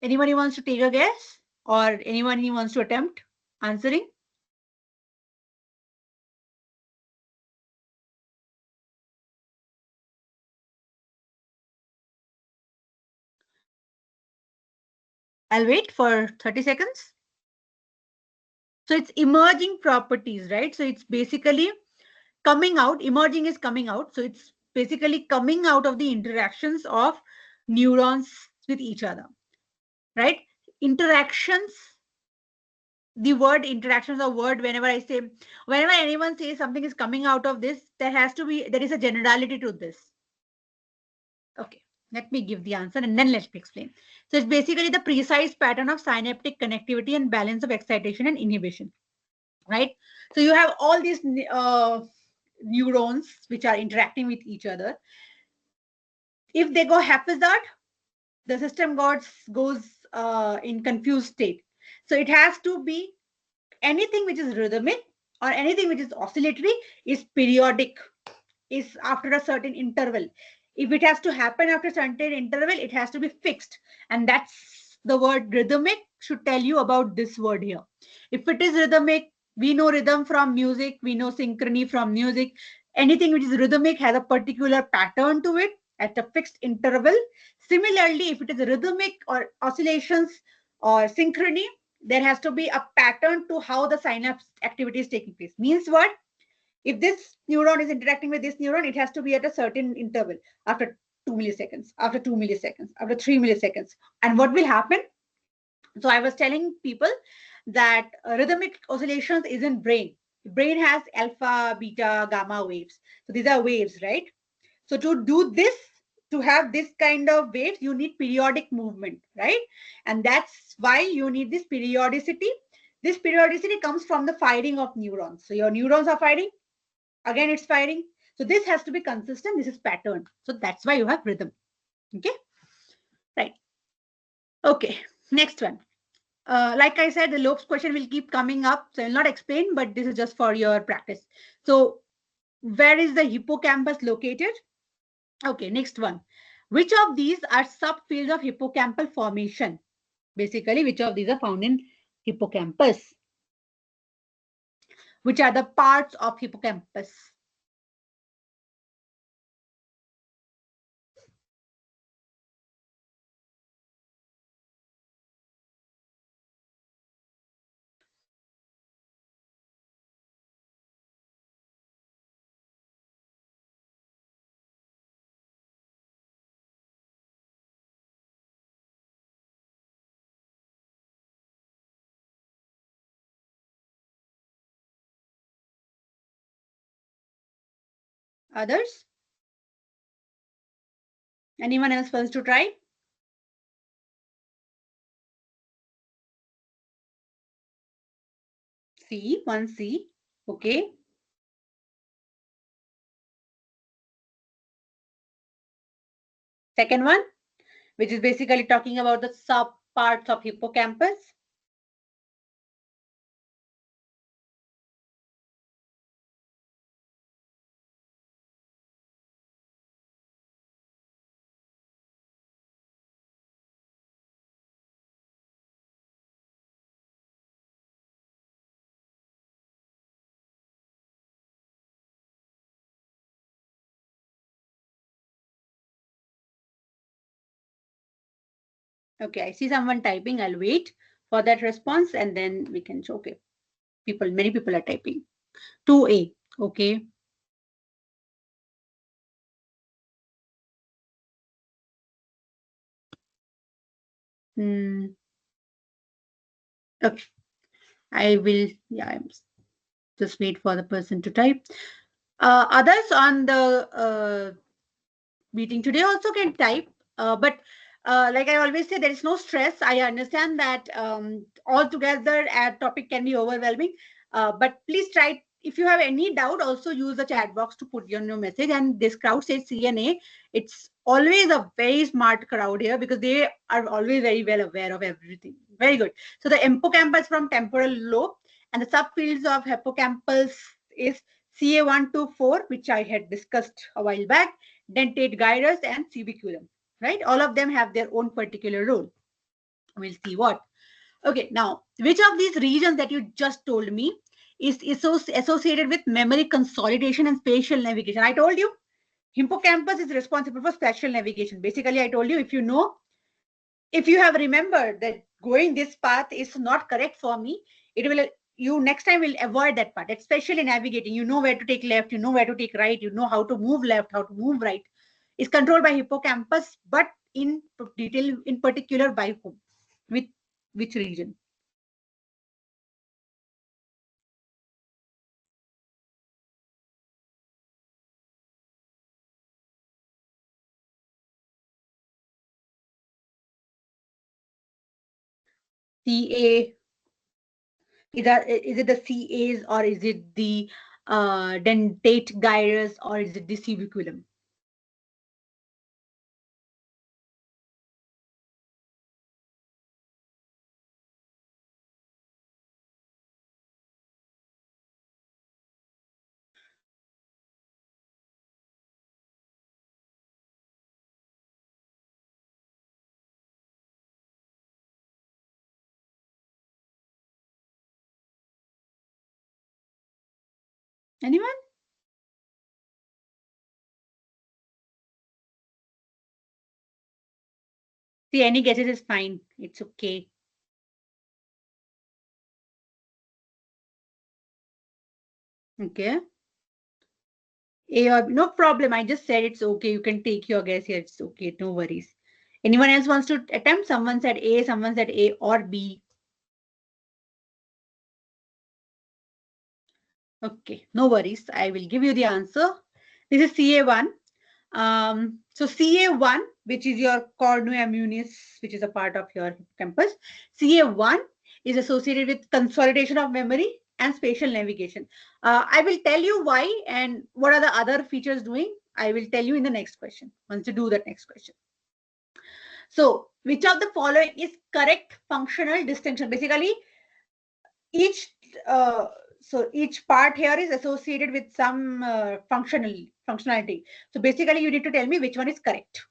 Anybody wants to take a guess, or anyone who wants to attempt answering? I'll wait for 30 seconds. So it's emerging properties, right? So it's basically coming out. Emerging is coming out. So it's basically coming out of the interactions of neurons with each other, right? Interactions, the word interactions or word, whenever anyone says something is coming out of this, there is a generality to this. Okay, let me give the answer and then let me explain. So it's basically the precise pattern of synaptic connectivity and balance of excitation and inhibition, right? So you have all these neurons which are interacting with each other. If they go haphazard, the system goes in confused state. So it has to be anything which is rhythmic or anything which is oscillatory is periodic, is after a certain interval. If it has to happen after a certain interval, it has to be fixed. And that's the word rhythmic should tell you about this word here. If it is rhythmic, we know rhythm from music, we know synchrony from music. Anything which is rhythmic has a particular pattern to it at a fixed interval. Similarly, if it is rhythmic or oscillations or synchrony, there has to be a pattern to how the synapse activity is taking place. Means what? If this neuron is interacting with this neuron, it has to be at a certain interval after 2 milliseconds, after 2 milliseconds, after 3 milliseconds. And what will happen? So I was telling people that rhythmic oscillations is in brain. Brain has alpha, beta, gamma waves. So these are waves, right? So to do this, to have this kind of waves, you need periodic movement, right? And that's why you need this periodicity. This periodicity comes from the firing of neurons. So your neurons are firing, again it's firing. So this has to be consistent. This is pattern. So that's why you have rhythm. Okay, right. Okay, next one. Like I said, the lobes question will keep coming up. So I'll not explain, but this is just for your practice. So where is the hippocampus located? Okay, next one. Which of these are subfields of hippocampal formation? Basically, which of these are found in hippocampus? Which are the parts of hippocampus? Others? Anyone else wants to try? C, 1C. Okay. Second one, which is basically talking about the sub parts of hippocampus. Okay, I see someone typing. I'll wait for that response and then we can show. Okay, many people are typing. 2A. Okay. Hmm. Okay. I will, yeah, I'm just wait for the person to type. Others on the meeting today also can type, but like I always say, there is no stress. I understand that altogether a topic can be overwhelming, but please try. If you have any doubt, also use the chat box to put your message. And this crowd says CNA. It's always a very smart crowd here because they are always very well aware of everything. Very good. So the hippocampus from temporal lobe and the subfields of hippocampus is CA1 to 4, which I had discussed a while back, dentate gyrus, and cubiculum, right? All of them have their own particular role. We'll see what. Okay, now, which of these regions that you just told me is associated with memory consolidation and spatial navigation? I told you hippocampus is responsible for spatial navigation. Basically, I told you if you have remembered that going this path is not correct for me, it will you next time will avoid that part, especially navigating. You know where to take left, you know where to take right, you know how to move left, how to move right. It's controlled by hippocampus, but in detail, in particular by whom, with which region? CA, is it the CAs or is it the dentate gyrus or is it the cubiculum? Anyone? See, any guesses is fine. It's okay. Okay. A or no problem. I just said it's okay. You can take your guess here. It's okay. No worries. Anyone else wants to attempt? Someone said A, someone said A or B. Okay, no worries. I will give you the answer. This is CA1. So CA1, which is your cornua immunis, which is a part of your hippocampus, CA1 is associated with consolidation of memory and spatial navigation. I will tell you why and what are the other features doing. I will tell you in the next question, once you do that next question. So which of the following is correct functional distinction? Basically, each uh, each part here is associated with some functionality. So basically, you need to tell me which one is correct.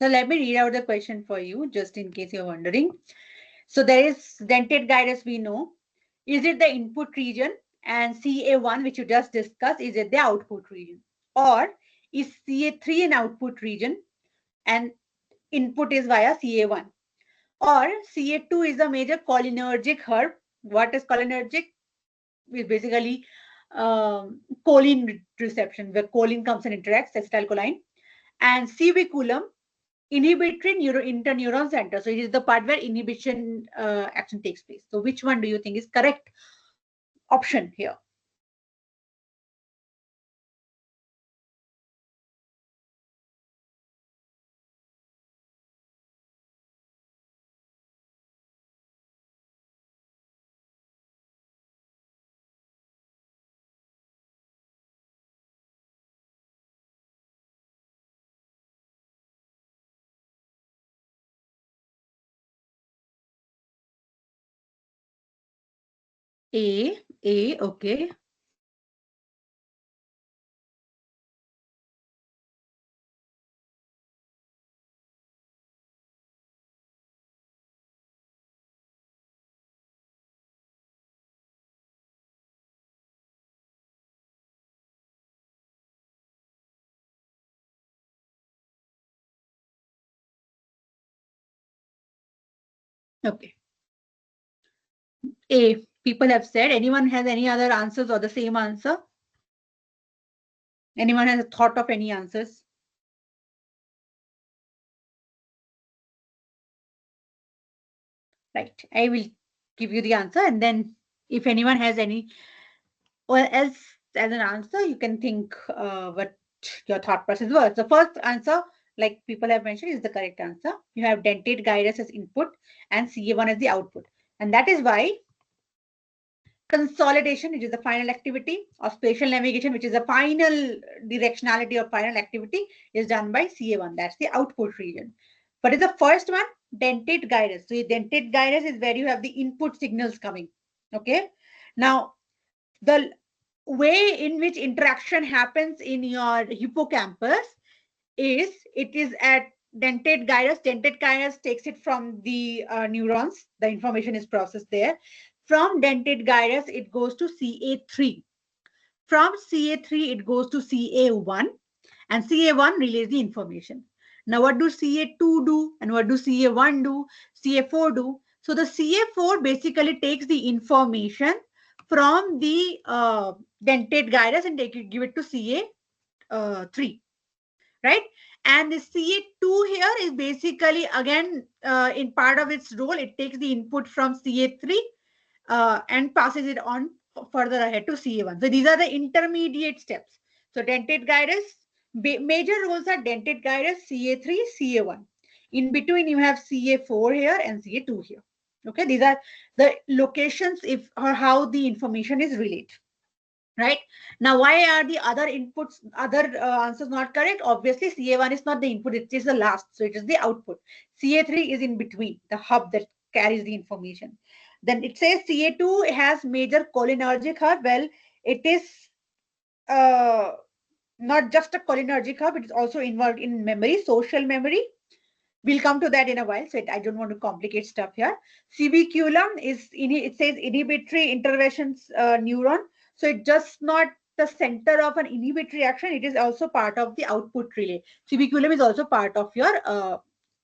So let me read out the question for you, just in case you're wondering. So there is dentate gyrus, we know. Is it the input region? And CA1, which you just discussed, is it the output region? Or is CA3 an output region and input is via CA1? Or CA2 is a major cholinergic herb. What is cholinergic? Is basically choline reception, where choline comes and interacts, acetylcholine. And ceviculum, inhibitory interneuron center. So it is the part where inhibition action takes place. So which one do you think is correct option here? A, okay. Okay. A, people have said. Anyone has any other answers or the same answer? Anyone has a thought of any answers? Right. I will give you the answer, and then if anyone has any or else as an answer, you can think what your thought process was. The first answer, like people have mentioned, is the correct answer. You have dentate gyrus as input and CA1 as the output. And that is why consolidation, which is the final activity, or spatial navigation, which is the final directionality or final activity, is done by CA1. That's the output region. But is the first one dentate gyrus. So dentate gyrus is where you have the input signals coming. Okay. Now, the way in which interaction happens in your hippocampus is it is at dentate gyrus. Dentate gyrus takes it from the neurons. The information is processed there. From dentate gyrus, it goes to CA3. From CA3, it goes to CA1, and CA1 relays the information. Now, what do CA2 do, and what do CA1 do, CA4 do? So the CA4 basically takes the information from the dentate gyrus and give it to CA3, right? And the CA2 here is basically, again, in part of its role, it takes the input from CA3 and passes it on further ahead to CA1. So these are the intermediate steps. So dentate gyrus, major roles are dentate gyrus, CA3, CA1. In between, you have CA4 here and CA2 here. Okay, these are the locations if or how the information is relayed. Right now, why are the other inputs, other answers not correct? Obviously, CA1 is not the input; it is the last, so it is the output. CA3 is in between, the hub that carries the information. Then it says CA2 has major cholinergic hub. Well, it is uh, not just a cholinergic hub; it is also involved in memory, social memory. We'll come to that in a while, so I don't want to complicate stuff here. Ceviculum is, it says inhibitory interventions neuron. So it's just not the center of an inhibitory action, it is also part of the output relay. Ceviculum is also part of your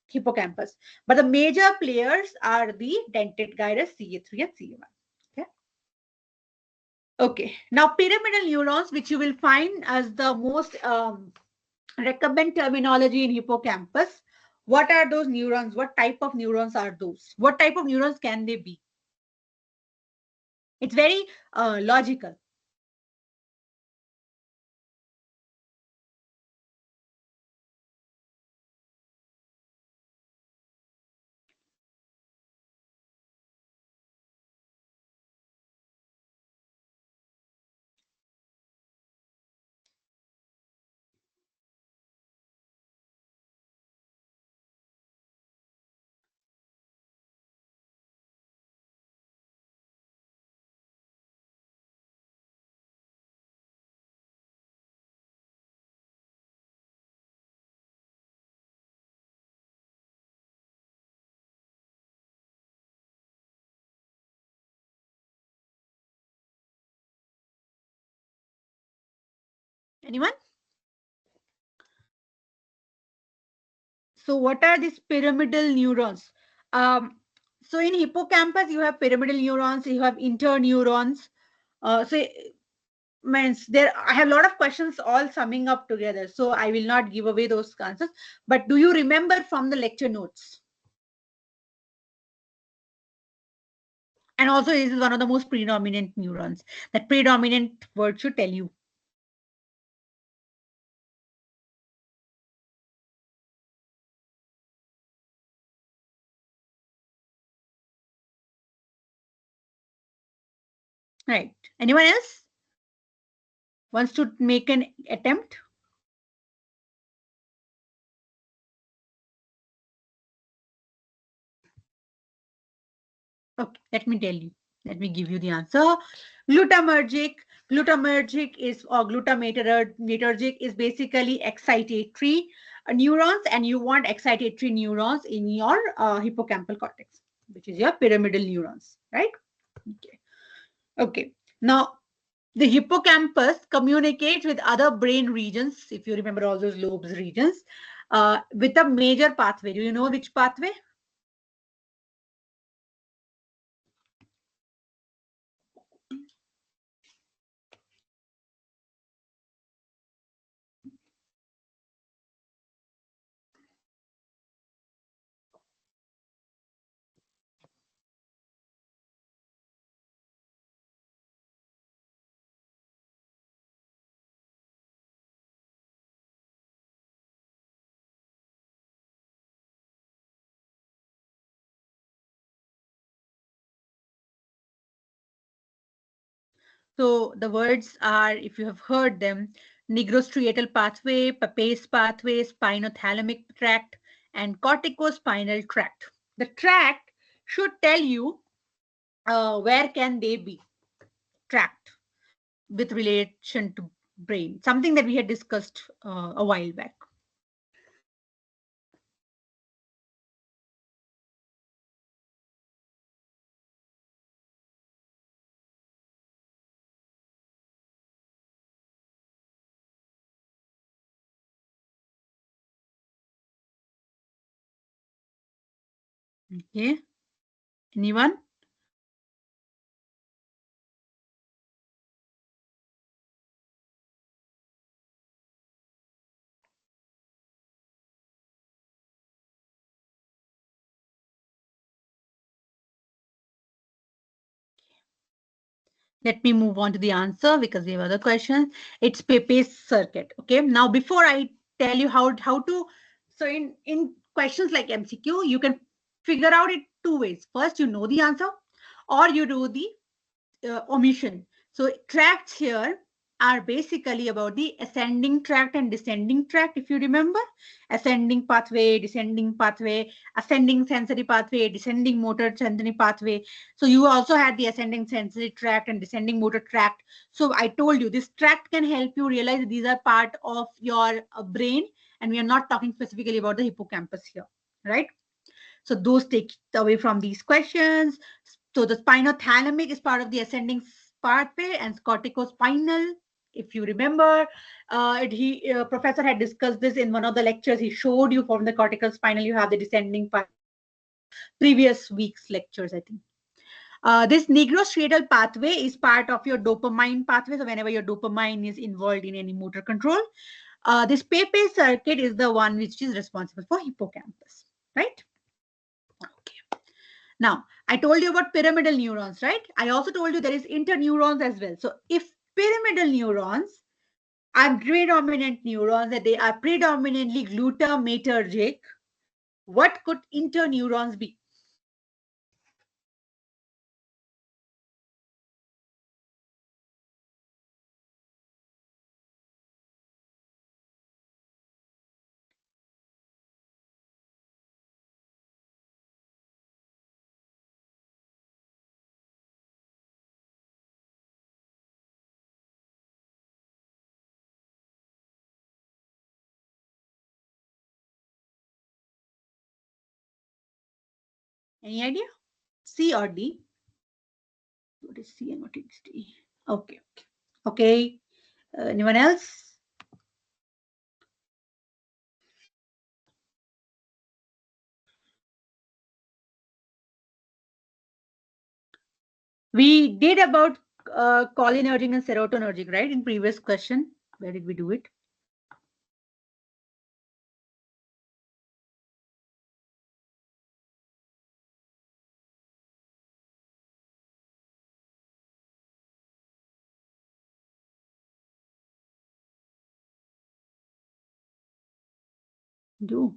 hippocampus. But the major players are the dentate gyrus, CA3 and CA1. Okay. Okay. Now, pyramidal neurons, which you will find as the most recommend terminology in hippocampus. What are those neurons? What type of neurons are those? What type of neurons can they be? It's very logical. Anyone? So what are these pyramidal neurons? So in hippocampus, you have pyramidal neurons, you have interneurons. So means there, I have a lot of questions all summing up together. So I will not give away those answers. But do you remember from the lecture notes? And also, this is one of the most predominant neurons. That predominant word should tell you. Right. Anyone else wants to make an attempt? Okay, let me tell you. Let me give you the answer. Glutamatergic. Glutamatergic is, or glutamatergic is basically excitatory neurons, and you want excitatory neurons in your hippocampal cortex, which is your pyramidal neurons, right? Okay. Okay. Now, the hippocampus communicates with other brain regions, if you remember all those lobes regions, with a major pathway. Do you know which pathway? So the words are, if you have heard them, nigrostriatal pathway, Papace pathway, spinothalamic tract, and corticospinal tract. The tract should tell you where can they be tracked with relation to brain, something that we had discussed a while back. Okay, anyone? Let me move on to the answer because we have other questions. It's Pepe's circuit. Okay. Now, before I tell you how to, so in questions like MCQ, you can figure out it two ways. First, you know the answer, or you do the omission. So tracts here are basically about the ascending tract and descending tract. If you remember, ascending pathway, descending pathway, ascending sensory pathway, descending motor sensory pathway. So you also had the ascending sensory tract and descending motor tract. So I told you this tract can help you realize these are part of your brain, and we are not talking specifically about the hippocampus here, right? So those take away from these questions. So the spinothalamic is part of the ascending pathway, and corticospinal, if you remember, professor had discussed this in one of the lectures. He showed you from the cortical spinal, you have the descending pathway. Previous week's lectures, I think. This nigrostriatal pathway is part of your dopamine pathway. So whenever your dopamine is involved in any motor control, this Pepe circuit is the one which is responsible for hippocampus, right? Okay. Now, I told you about pyramidal neurons, right? I also told you there is interneurons as well. So if pyramidal neurons are predominant neurons, that they are predominantly glutamatergic, what could interneurons be? Any idea? C or D? What is C and what is D? Okay. Okay. Anyone else? We did about cholinergic and serotonergic, right? In previous question, where did we do it? Do.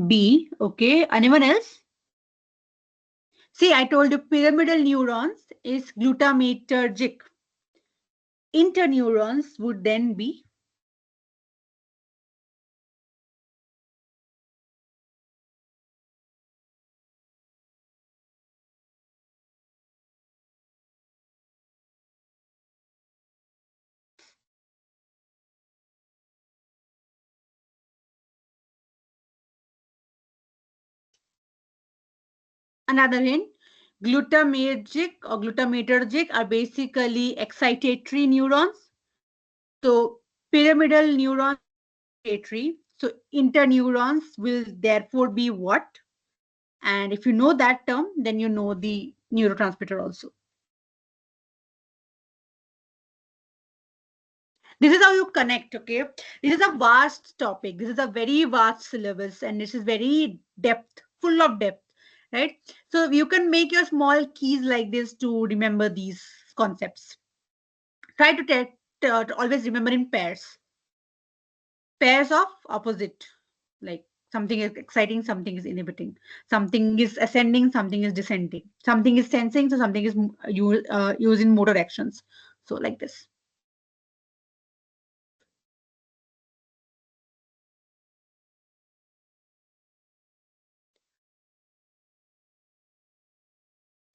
B. Okay. Anyone else? See, I told you pyramidal neurons is glutamatergic. Interneurons would then be another hint. Glutamatergic or glutamatergic are basically excitatory neurons. So pyramidal neurons excitatory. So interneurons will therefore be what? And if you know that term, then you know the neurotransmitter also. This is how you connect, okay? This is a vast topic. This is a very vast syllabus and this is very depth, full of depth, right? So you can make your small keys like this to remember these concepts. Try to always remember in pairs. Pairs of opposite, like something is exciting, something is inhibiting, something is ascending, something is descending, something is sensing, so something is using motor actions. So like this.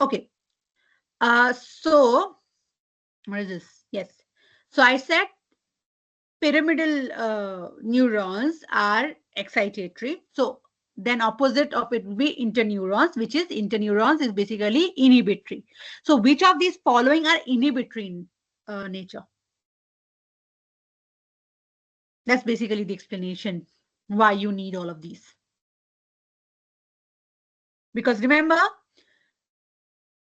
Okay. So what is this? Yes. So I said pyramidal neurons are excitatory. So then opposite of it will be interneurons, which is interneurons is basically inhibitory. So which of these following are inhibitory in nature? That's basically the explanation why you need all of these. Because remember,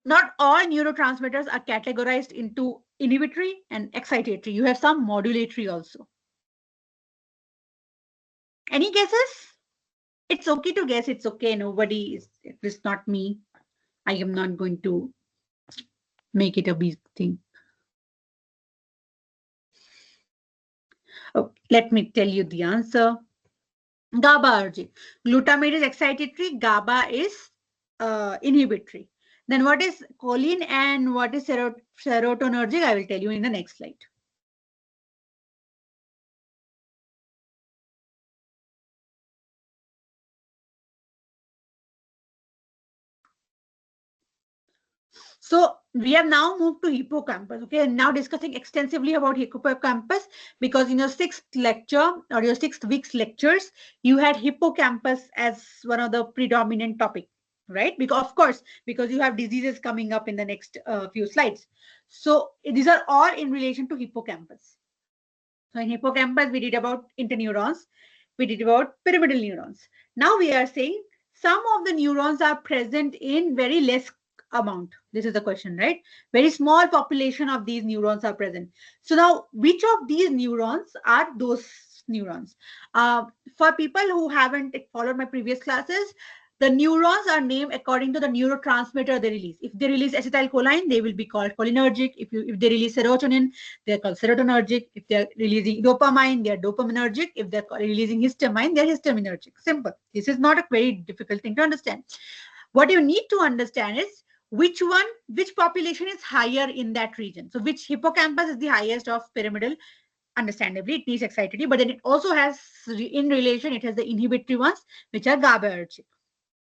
not all neurotransmitters are categorized into inhibitory and excitatory. You have some modulatory also. Any guesses? It's okay to guess. It's okay. Nobody is, it's not me. I am not going to make it a big thing. Oh, let me tell you the answer. GABAergic. Glutamate is excitatory. GABA is inhibitory. Then what is choline and what is serotonergic? I will tell you in the next slide. So we have now moved to hippocampus. Okay, and now discussing extensively about hippocampus because in your sixth lecture or your sixth week's lectures, you had hippocampus as one of the predominant topic, right? Because of course, because you have diseases coming up in the next few slides. So these are all in relation to hippocampus. So in hippocampus, we did about interneurons, we did about pyramidal neurons. Now we are saying some of the neurons are present in very less amount. This is the question, right? Very small population of these neurons are present. So now, which of these neurons are those neurons? For people who haven't followed my previous classes, the neurons are named according to the neurotransmitter they release. If they release acetylcholine, they will be called cholinergic. If they release serotonin, they're called serotonergic. If they're releasing dopamine, they're dopaminergic. If they're releasing histamine, they're histaminergic. Simple. This is not a very difficult thing to understand. What you need to understand is which population is higher in that region. So which hippocampus is the highest of pyramidal? Understandably, it needs excitatory, but then it also has, in relation, it has the inhibitory ones, which are GABAergic.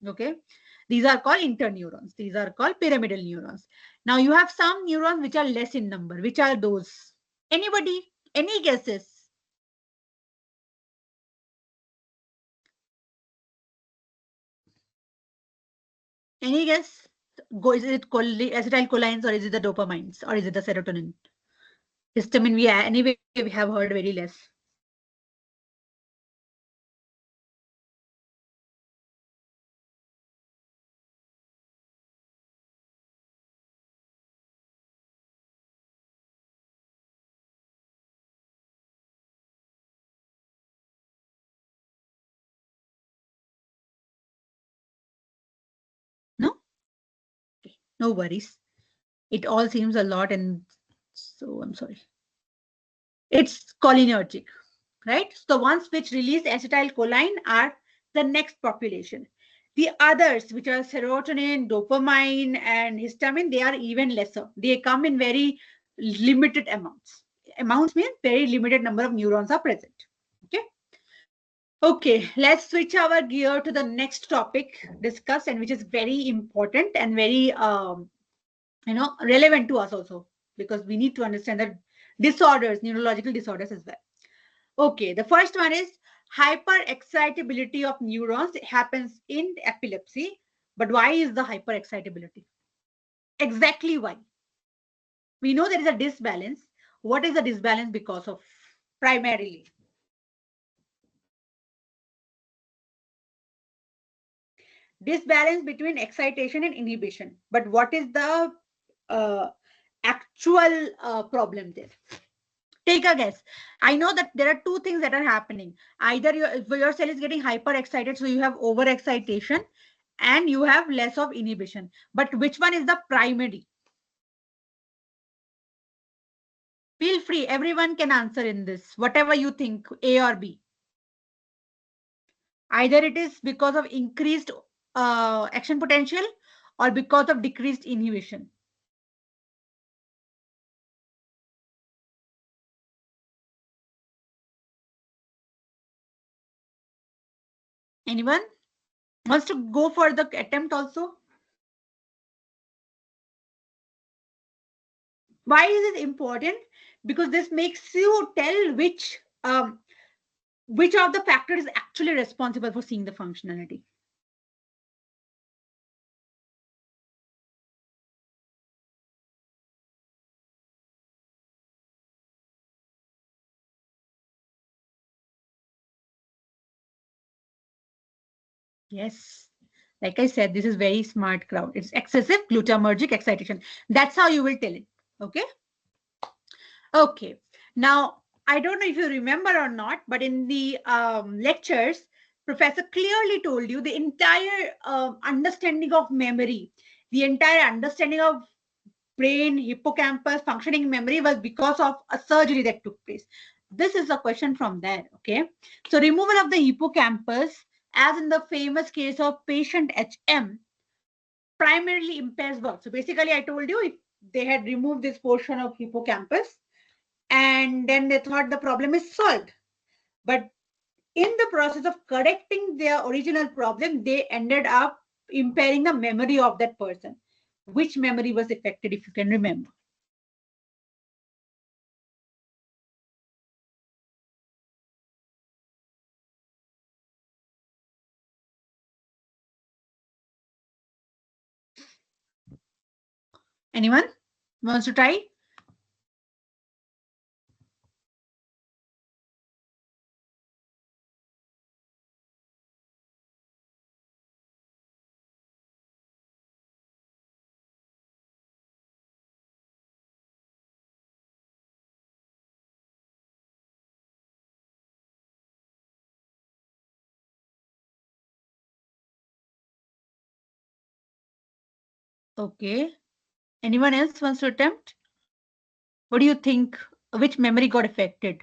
Okay, these are called interneurons. These are called pyramidal neurons. Now you have some neurons which are less in number. Which are those? Anybody? Any guesses? Any guess? Go, is it acetylcholines or is it the dopamines or is it the serotonin? Histamine, we anyway we have heard very less. No worries. It all seems a lot, and so I'm sorry. It's cholinergic, right? So the ones which release acetylcholine are the next population. The others, which are serotonin, dopamine, and histamine, they are even lesser. They come in very limited amounts. Amounts mean very limited number of neurons are present. Okay. Okay, let's switch our gear to the next topic discussed, and which is very important and very relevant to us also, because we need to understand that disorders, neurological disorders as well. Okay, the first one is hyperexcitability of neurons. It happens in epilepsy. But why is the hyperexcitability? Exactly why? We know there is a disbalance. What is the disbalance because of? Primarily disbalance between excitation and inhibition. But what is the uh, actual problem there? Take a guess. I know that there are two things that are happening. Either your cell is getting hyper excited, so you have over excitation, and you have less of inhibition. But which one is the primary? Feel free. Everyone can answer in this. Whatever you think, A or B. Either it is because of increased action potential or because of decreased inhibition. Anyone wants to go for the attempt also? Why is it important? Because this makes you tell which of the factors is actually responsible for seeing the functionality. Yes. Like I said, this is very smart crowd. It's excessive glutamatergic excitation. That's how you will tell it. Okay. Okay. Now, I don't know if you remember or not, but in the lectures, professor clearly told you the entire understanding of memory, the entire understanding of brain, hippocampus, functioning memory was because of a surgery that took place. This is a question from there. Okay. So removal of the hippocampus, as in the famous case of patient HM, primarily impairs work. So basically, I told you if they had removed this portion of hippocampus, and then they thought the problem is solved. But in the process of correcting their original problem, they ended up impairing the memory of that person. Which memory was affected, if you can remember? Anyone wants to try? Okay. Anyone else wants to attempt? What do you think? Which memory got affected?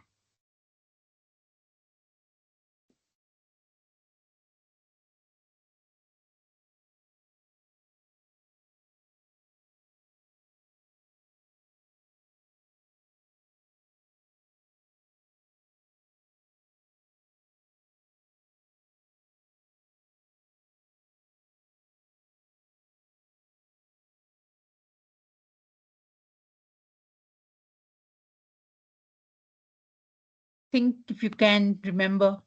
Think if you can remember.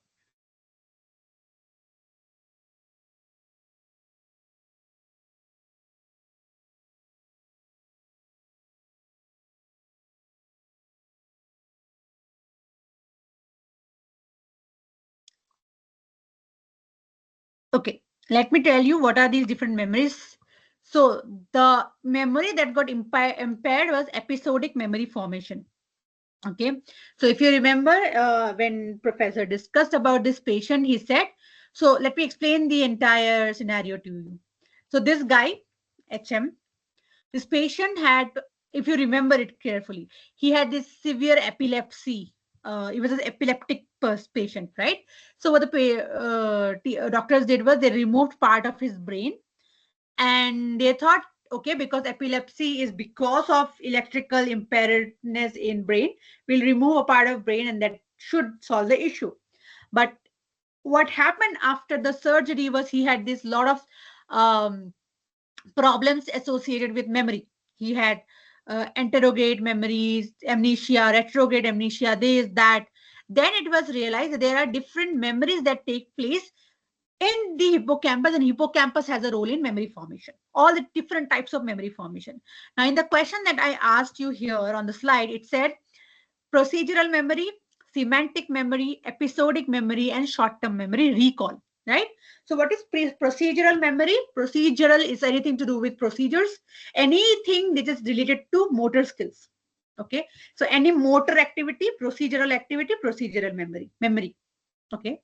Okay, let me tell you what are these different memories. So the memory that got impaired was episodic memory formation. Okay, so if you remember when professor discussed about this patient, he said, so let me explain the entire scenario to you. So this guy, HM, This patient had, if you remember it carefully, he had this severe epilepsy. He was an epileptic patient, right? So what the doctors did was they removed part of his brain, and they thought, okay, because epilepsy is because of electrical impairedness in brain, we'll remove a part of brain and that should solve the issue. But what happened after the surgery was he had this lot of um, problems associated with memory. He had anterograde memories, amnesia, retrograde amnesia, this, that. Then it was realized that there are different memories that take place in the hippocampus, and hippocampus has a role in memory formation, all the different types of memory formation. Now, in the question that I asked you here on the slide, it said procedural memory, semantic memory, episodic memory, and short-term memory recall, right? So what is procedural memory? Procedural is anything to do with procedures, anything that is related to motor skills. Okay, so any motor activity, procedural memory. Okay.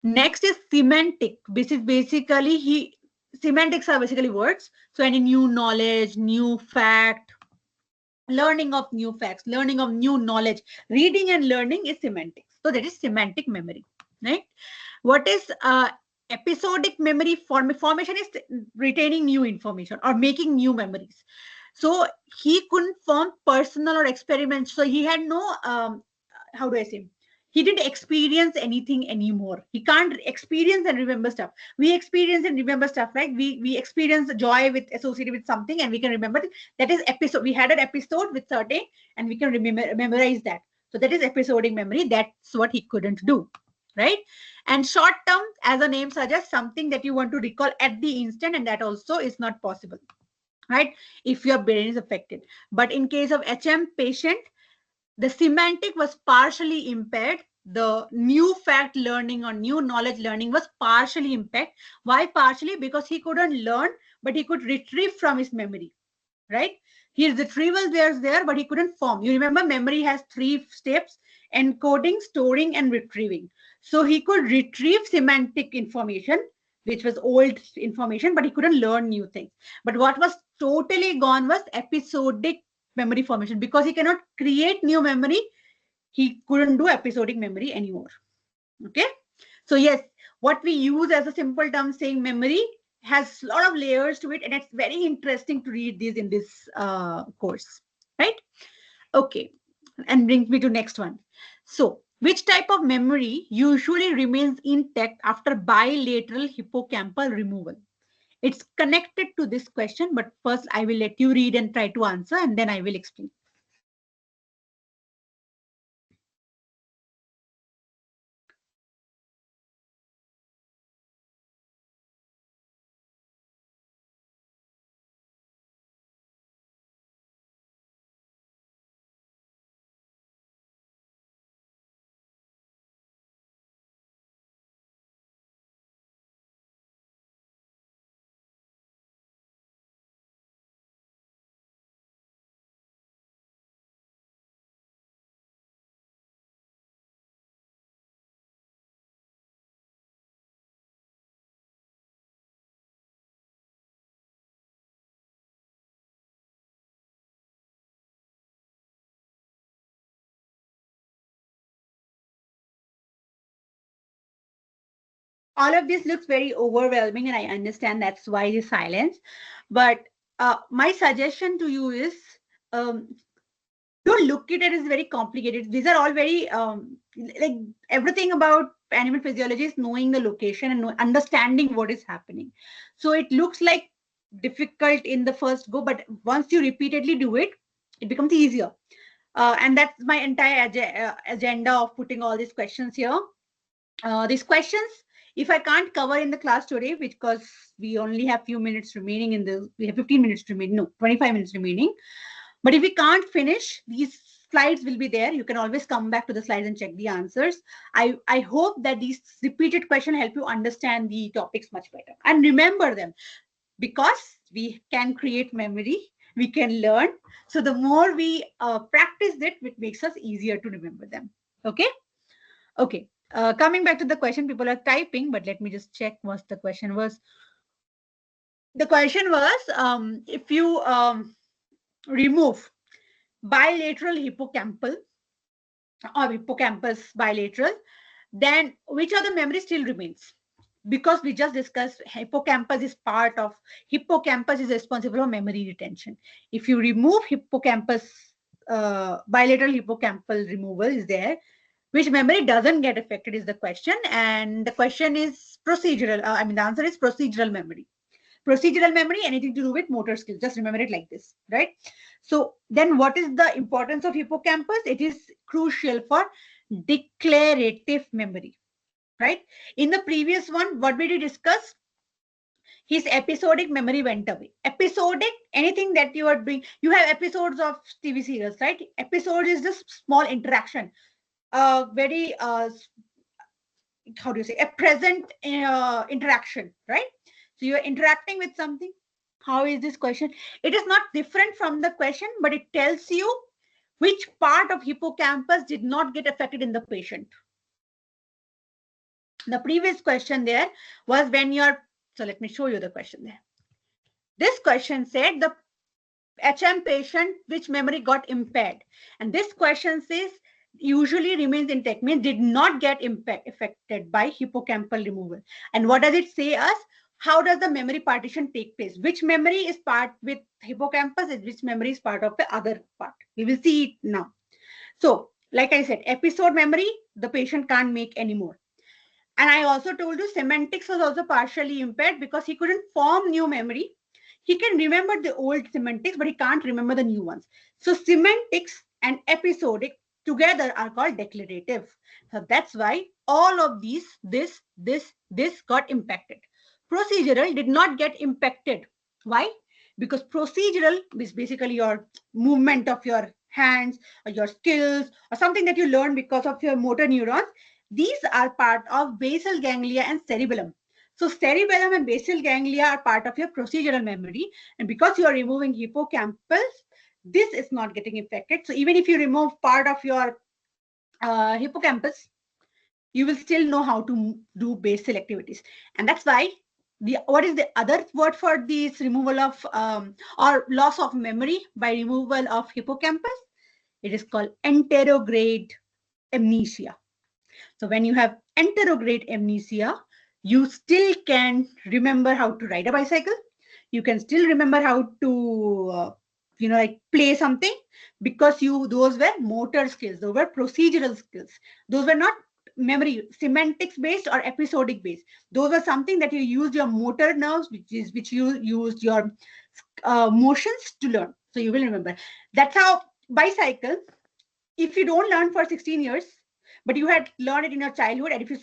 Next is semantic. This is basically semantics are basically words. So any new knowledge, new fact, learning of new facts, learning of new knowledge, reading and learning is semantics. So that is semantic memory, right? What is episodic memory formation is retaining new information or making new memories. So he couldn't form personal or experiments. So he had no, how do I say? He didn't experience anything anymore. He can't experience and remember stuff. We experience and remember stuff, right? We experience joy with associated with something and we can remember it. That is episode. We had an episode with certain and we can memorize that. So that is episodic memory. That's what he couldn't do, right? And short term, as the name suggests, something that you want to recall at the instant, and that also is not possible, right? If your brain is affected. But in case of HM patient, the semantic was partially impaired. The new fact learning or new knowledge learning was partially impaired. Why partially? Because he couldn't learn, but he could retrieve from his memory, right? His retrieval was there, but he couldn't form. You remember memory has 3 steps: encoding, storing, and retrieving. So he could retrieve semantic information, which was old information, but he couldn't learn new things. But what was totally gone was episodic memory formation. Because he cannot create new memory, he couldn't do episodic memory anymore. Okay. So yes, what we use as a simple term saying memory has a lot of layers to it, and it's very interesting to read these in this course, right? Okay, and brings me to next one. So which type of memory usually remains intact after bilateral hippocampal removal? It's connected to this question, but first I will let you read and try to answer, and then I will explain. All of this looks very overwhelming, and I understand that's why the silence. But my suggestion to you is, um, don't look at it as very complicated. These are all very like everything about animal physiology is knowing the location and understanding what is happening. So it looks like difficult in the first go, but once you repeatedly do it, it becomes easier. And that's my entire agenda of putting all these questions here. These questions, if I can't cover in the class today, because we only have few minutes remaining in the, we have 15 minutes remaining, no, 25 minutes remaining. But if we can't finish, these slides will be there. You can always come back to the slides and check the answers. I hope that these repeated questions help you understand the topics much better and remember them, because we can create memory, we can learn. So the more we practice it makes us easier to remember them. Okay. Okay. Coming back to the question, people are typing, but let me just check what the question was. The question was, if you remove bilateral hippocampal or hippocampus bilateral, then which of the memory still remains? Because we just discussed hippocampus is responsible for memory retention. If you remove hippocampus, bilateral hippocampal removal is there, which memory doesn't get affected is the question. And the question is procedural. The answer is procedural memory. Procedural memory, anything to do with motor skills. Just remember it like this, right? So then what is the importance of hippocampus? It is crucial for declarative memory, right? In the previous one, what did we discuss? His episodic memory went away. Episodic, anything that you are doing, you have episodes of TV serials, right? Episode is just small interaction, very how do you say, a present interaction, right? So you're interacting with something. How is this question? It is not different from the question, but it tells you which part of hippocampus did not get affected in the patient. The previous question there was when you're, so let me show you the question there. This question said the HM patient, which memory got impaired? And this question says usually remains intact, means did not get affected by hippocampal removal. And what does it say us? How does the memory partition take place? Which memory is part with hippocampus and which memory is part of the other part? We will see it now. So, like I said, episode memory, the patient can't make anymore. And I also told you semantics was also partially impaired because he couldn't form new memory. He can remember the old semantics, but he can't remember the new ones. So semantics and episodic together are called declarative. So that's why all of these, this got impacted. Procedural did not get impacted. Why? Because procedural is basically your movement of your hands or your skills or something that you learn because of your motor neurons. These are part of basal ganglia and cerebellum. So cerebellum and basal ganglia are part of your procedural memory. And because you are removing hippocampus, this is not getting affected. So even if you remove part of your hippocampus, you will still know how to do basal activities. And that's why what is the other word for this removal of or loss of memory by removal of hippocampus? It is called anterograde amnesia. So when you have anterograde amnesia, you still can remember how to ride a bicycle. You can still remember how to, like play something, because those were motor skills. Those were procedural skills. Those were not memory, semantics based or episodic based. Those were something that you used your motor nerves, which you used your motions to learn. So you will remember. That's how bicycle, if you don't learn for 16 years, but you had learned it in your childhood, and if you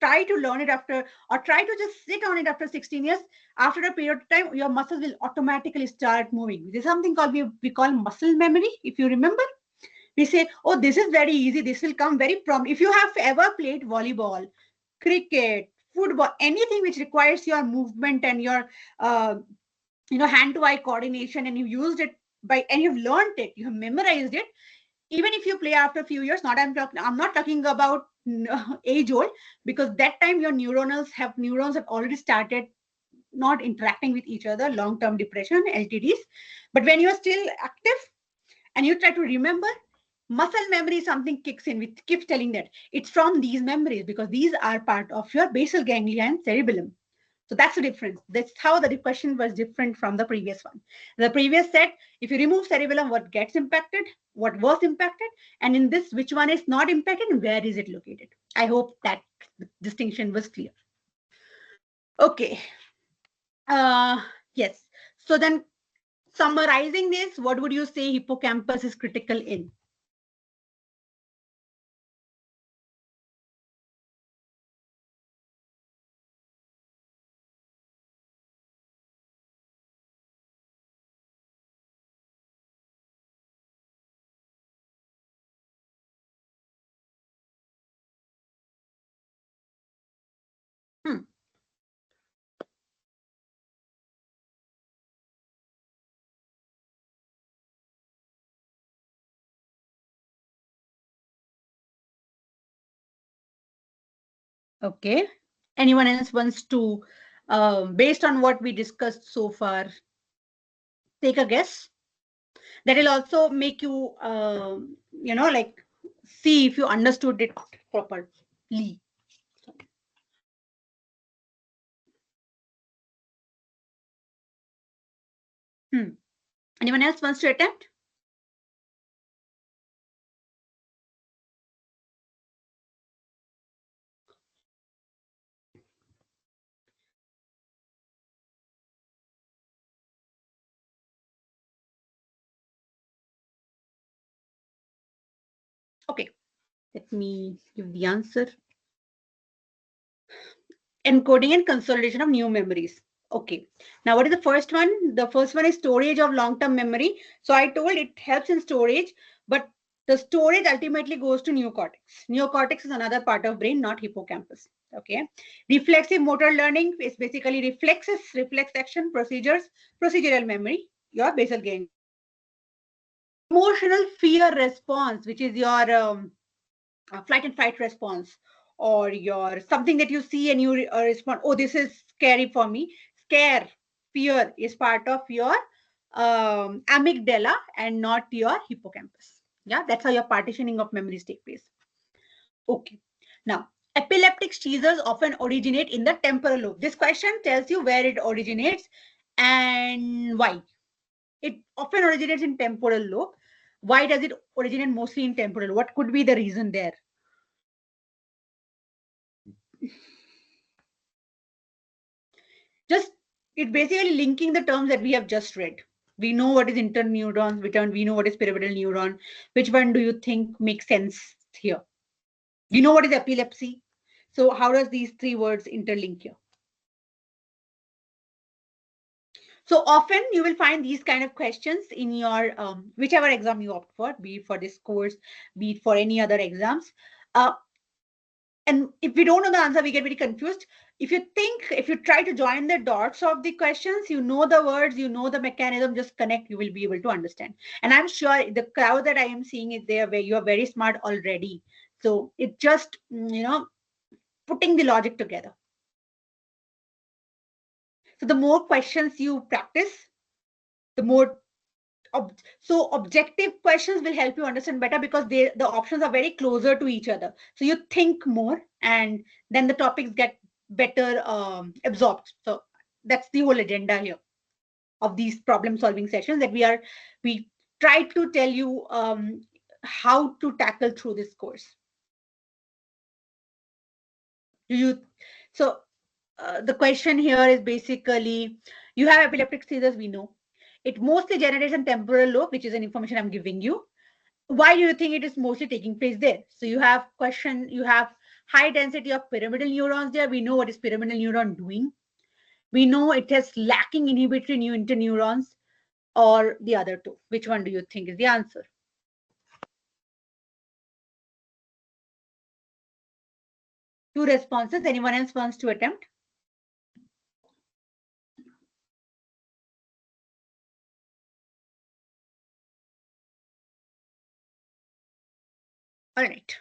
try to learn it after, or try to just sit on it after 16 years, after a period of time, your muscles will automatically start moving. There's something called, we call muscle memory. If you remember, we say, oh, this is very easy. This will come very prompt. If you have ever played volleyball, cricket, football, anything which requires your movement and your, hand-to-eye coordination, and you used it and you've learned it, you have memorized it, even if you play after a few years, I'm not talking about age old, because that time your neurons have already started not interacting with each other, long-term depression, LTDs. But when you're still active and you try to remember, muscle memory, something kicks in, which keeps telling that it's from these memories, because these are part of your basal ganglia and cerebellum. So that's the difference. That's how the question was different from the previous one. The previous said, if you remove cerebellum, what gets impacted, what was impacted, and in this, which one is not impacted and where is it located. I hope that distinction was clear. Okay. Yes. So then, summarizing this, what would you say hippocampus is critical in? Hmm. Okay. Anyone else wants to based on what we discussed so far? Take a guess. That will also make you, like see if you understood it properly. Hmm. Anyone else wants to attempt? Okay, let me give the answer. Encoding and consolidation of new memories. Okay. Now, what is the first one? The first one is storage of long-term memory. So I told it helps in storage, but the storage ultimately goes to neocortex. Neocortex is another part of brain, not hippocampus. Okay. Reflexive motor learning is basically reflexes, reflex action, procedures, procedural memory, your basal ganglia. Emotional fear response, which is your flight and fight response, or your something that you see and you respond, oh, this is scary for me. Scare, fear is part of your amygdala and not your hippocampus. Yeah, that's how your partitioning of memories take place. Okay. Now, epileptic seizures often originate in the temporal lobe. This question tells you where it originates and why. It often originates in temporal lobe. Why does it originate mostly in temporal? What could be the reason there? Just it basically linking the terms that we have just read. We know what is interneurons, we know what is pyramidal neuron. Which one do you think makes sense here? You know what is epilepsy? So how does these three words interlink here? So often you will find these kind of questions in your whichever exam you opt for, be it for this course, be it for any other exams. Uh, and if we don't know the answer, we get very confused. If you try to join the dots of the questions, you know the words, you know the mechanism, just connect, you will be able to understand. And I'm sure the crowd that I am seeing is there where you are very smart already. So it just, putting the logic together. So the more questions you practice, the more so objective questions will help you understand better because the options are very closer to each other. So you think more and then the topics get better absorbed. So that's the whole agenda here of these problem solving sessions that we try to tell you how to tackle through this course. Do you so the question here is basically, you have epileptic seizures, we know it mostly generates in temporal lobe, which is an information I'm giving you. Why do you think it is mostly taking place there? So you have high density of pyramidal neurons there. We know what is pyramidal neuron doing. We know it has lacking inhibitory new interneurons, or the other two. Which one do you think is the answer? Two responses. Anyone else wants to attempt? All right.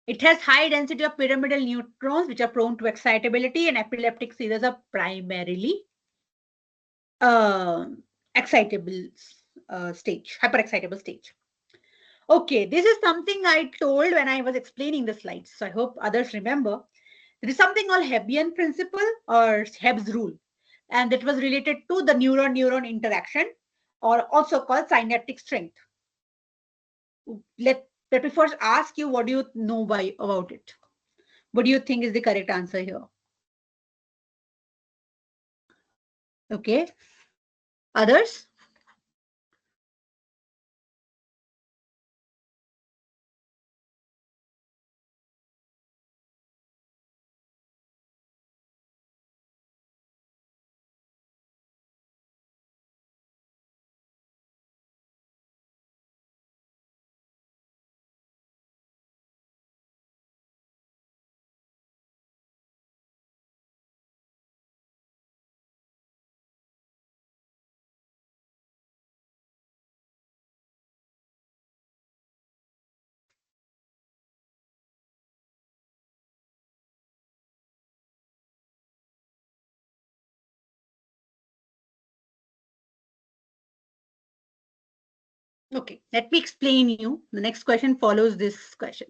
It has high density of pyramidal neurons, which are prone to excitability, and epileptic seizures are primarily uh, excitable stage, hyperexcitable stage. Okay, this is something I told when I was explaining the slides. So I hope others remember. There is something called Hebbian principle or Hebb's rule, and that was related to the neuron-neuron interaction, or also called synaptic strength. Let me first ask you, what do you know about it? What do you think is the correct answer here? Okay. Others? Okay, let me explain you. The next question follows this question.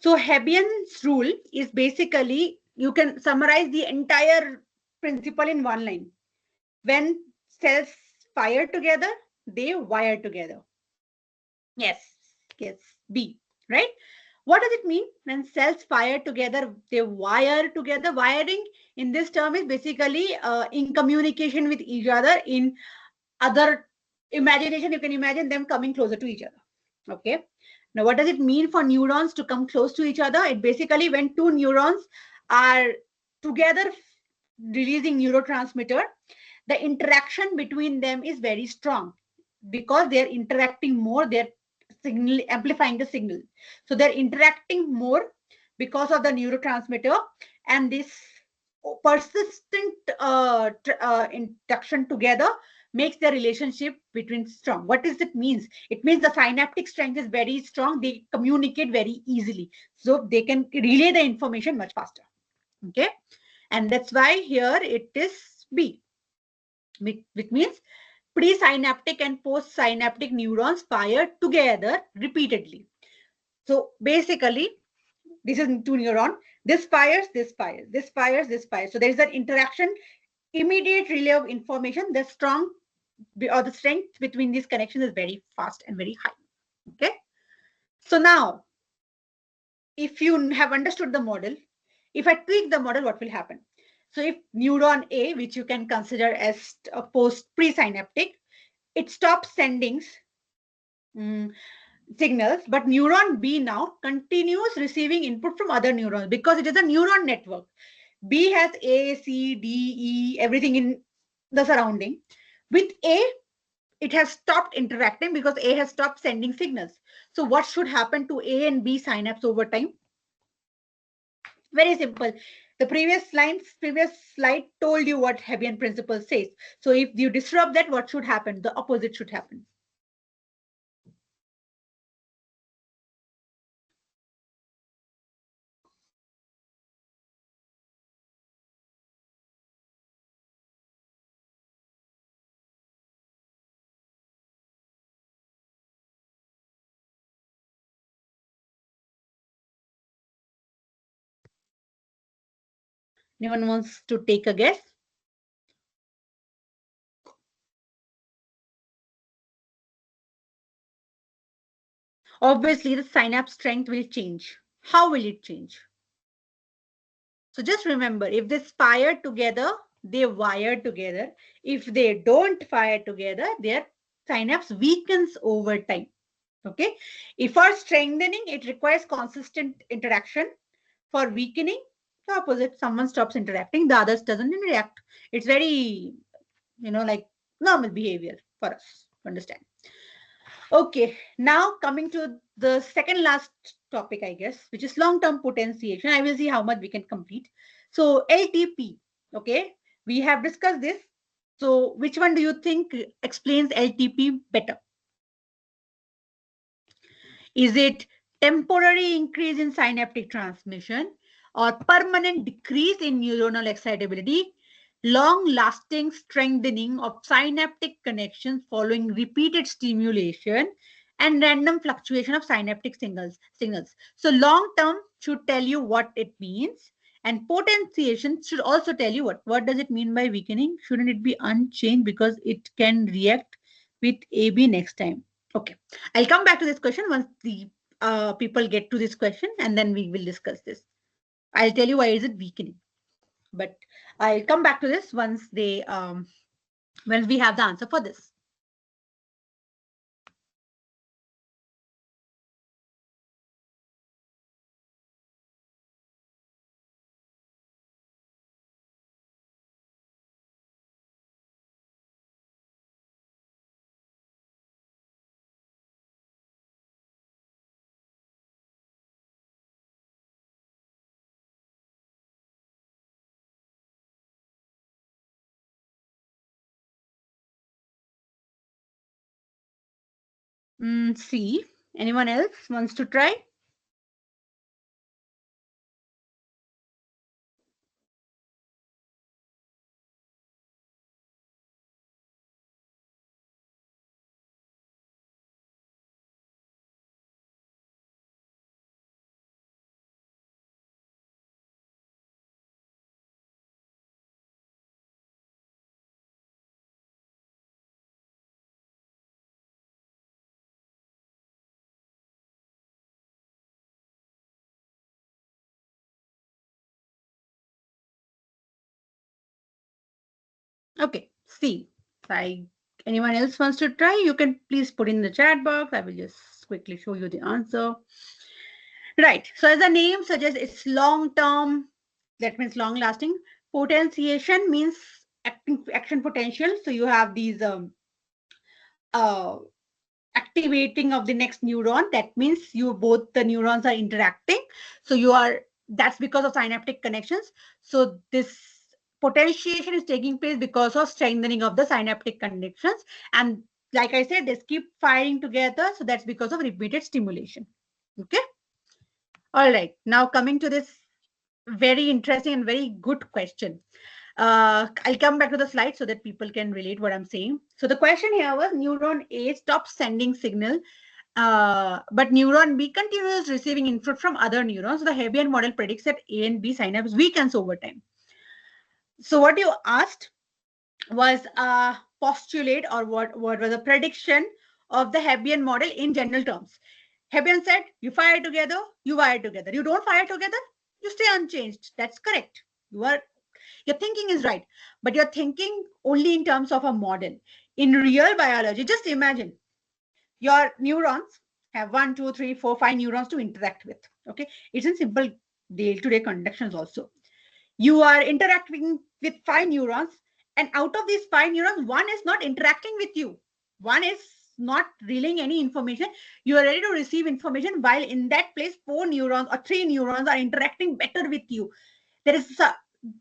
So Hebbian's rule is basically, you can summarize the entire principle in one line. When cells fire together, they wire together. Yes, yes, B, right? What does it mean when cells fire together, they wire together? Wiring in this term is basically in communication with each other. In other imagination, you can imagine them coming closer to each other. Okay. Now, what does it mean for neurons to come close to each other? It basically, when two neurons are together releasing neurotransmitter, the interaction between them is very strong because they're interacting more, they're signal amplifying the signal. So they're interacting more because of the neurotransmitter, and this persistent induction together makes the relationship between strong. What does it means? It means the synaptic strength is very strong. They communicate very easily, so they can relay the information much faster. Okay, and that's why here it is B, which means presynaptic and postsynaptic neurons fire together repeatedly. So basically, this is two neuron. This fires, this fires, this fires, this fires. So there is an interaction, immediate relay of information. The strong or the strength between these connections is very fast and very high. Okay. So now, if you have understood the model, if I tweak the model, what will happen? So if neuron A, which you can consider as a post presynaptic, it stops sending signals, but neuron B now continues receiving input from other neurons because it is a neuron network. B has A, C, D, E, everything in the surrounding. With A, it has stopped interacting because A has stopped sending signals. So what should happen to A and B synapse over time? Very simple. The previous slide told you what Hebbian principle says. So if you disrupt that, what should happen? The opposite should happen. Anyone wants to take a guess? Obviously, the synapse strength will change. How will it change? So just remember, if they fire together, they wire together. If they don't fire together, their synapse weakens over time. Okay. If for strengthening, it requires consistent interaction. For weakening, the opposite. Someone stops interacting, the others doesn't interact. It's very, like normal behavior for us to understand. Okay, now coming to the second last topic, I guess, which is long-term potentiation. I will see how much we can complete. So LTP, okay, we have discussed this. So which one do you think explains LTP better? Is it temporary increase in synaptic transmission or permanent decrease in neuronal excitability, long-lasting strengthening of synaptic connections following repeated stimulation, and random fluctuation of synaptic signals? So long-term should tell you what it means, and potentiation should also tell you what does it mean by weakening. Shouldn't it be unchanged because it can react with AB next time? Okay, I'll come back to this question once the people get to this question, and then we will discuss this. I'll tell you why is it weakening, but I'll come back to this once when we have the answer for this. C. Anyone else wants to try? Okay, C. Anyone else wants to try? You can please put in the chat box. I will just quickly show you the answer. Right. So as the name suggests, it's long term. That means long lasting. Potentiation means action potential. So you have these uh, activating of the next neuron. That means both the neurons are interacting. So that's because of synaptic connections. So this potentiation is taking place because of strengthening of the synaptic connections. And like I said, they keep firing together. So that's because of repeated stimulation. Okay. All right. Now coming to this very interesting and very good question. I'll come back to the slide so that people can relate what I'm saying. So the question here was neuron A stops sending signal, but neuron B continues receiving input from other neurons. So the Hebbian model predicts that A and B synapse weakens over time. So what you asked was a postulate, or what was a prediction of the Hebbian model in general terms. Hebbian said, you fire together, you wire together. You don't fire together, you stay unchanged. That's correct. Your thinking is right, but you're thinking only in terms of a model. In real biology, just imagine your neurons have 1, 2, 3, 4, 5 neurons to interact with. Okay, it's in simple day-to-day conductions also. You are interacting with 5 neurons, and out of these 5 neurons, one is not interacting with you. One is not relaying any information. You are ready to receive information, while in that place 4 neurons or 3 neurons are interacting better with you. There is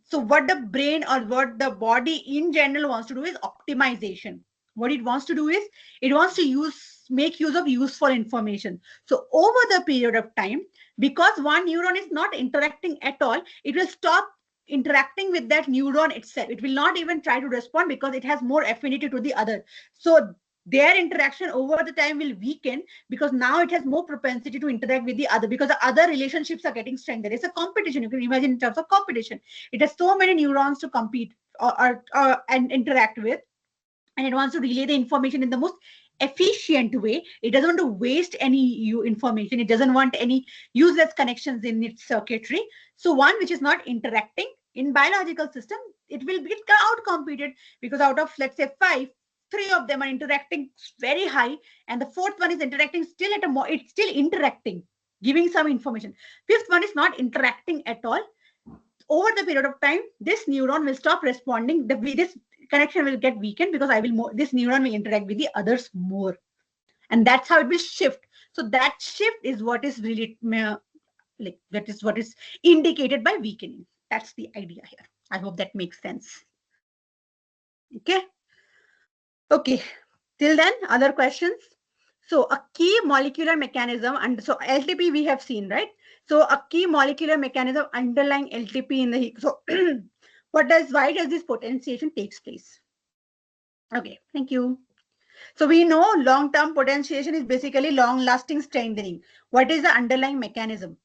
so what the brain or what the body in general wants to do is optimization. What it wants to do is it wants to make use of useful information. So over the period of time, because one neuron is not interacting at all, it will stop interacting with that neuron itself. It will not even try to respond because it has more affinity to the other. So their interaction over the time will weaken, because now it has more propensity to interact with the other, because the other relationships are getting strengthened. It's a competition. You can imagine in terms of competition. It has so many neurons to compete and interact with, and it wants to relay the information in the most efficient way. It doesn't want to waste any information. It doesn't want any useless connections in its circuitry. So one which is not interacting in biological system, it will get out competed, because out of, let's say, 5, 3 of them are interacting very high, and the 4th one is interacting still at it's still interacting, giving some information. 5th one is not interacting at all. Over the period of time, this neuron will stop responding. This connection will get weakened, because this neuron will interact with the others more, and that's how it will shift. So that shift is what is really that is what is indicated by weakening. That's the idea here. I hope that makes sense. Okay, till then, other questions? So a key molecular mechanism, and so LTP we have seen, right? So a key molecular mechanism underlying LTP in the, so why does this potentiation takes place? Okay, thank you. So we know long-term potentiation is basically long-lasting strengthening. What is the underlying mechanism?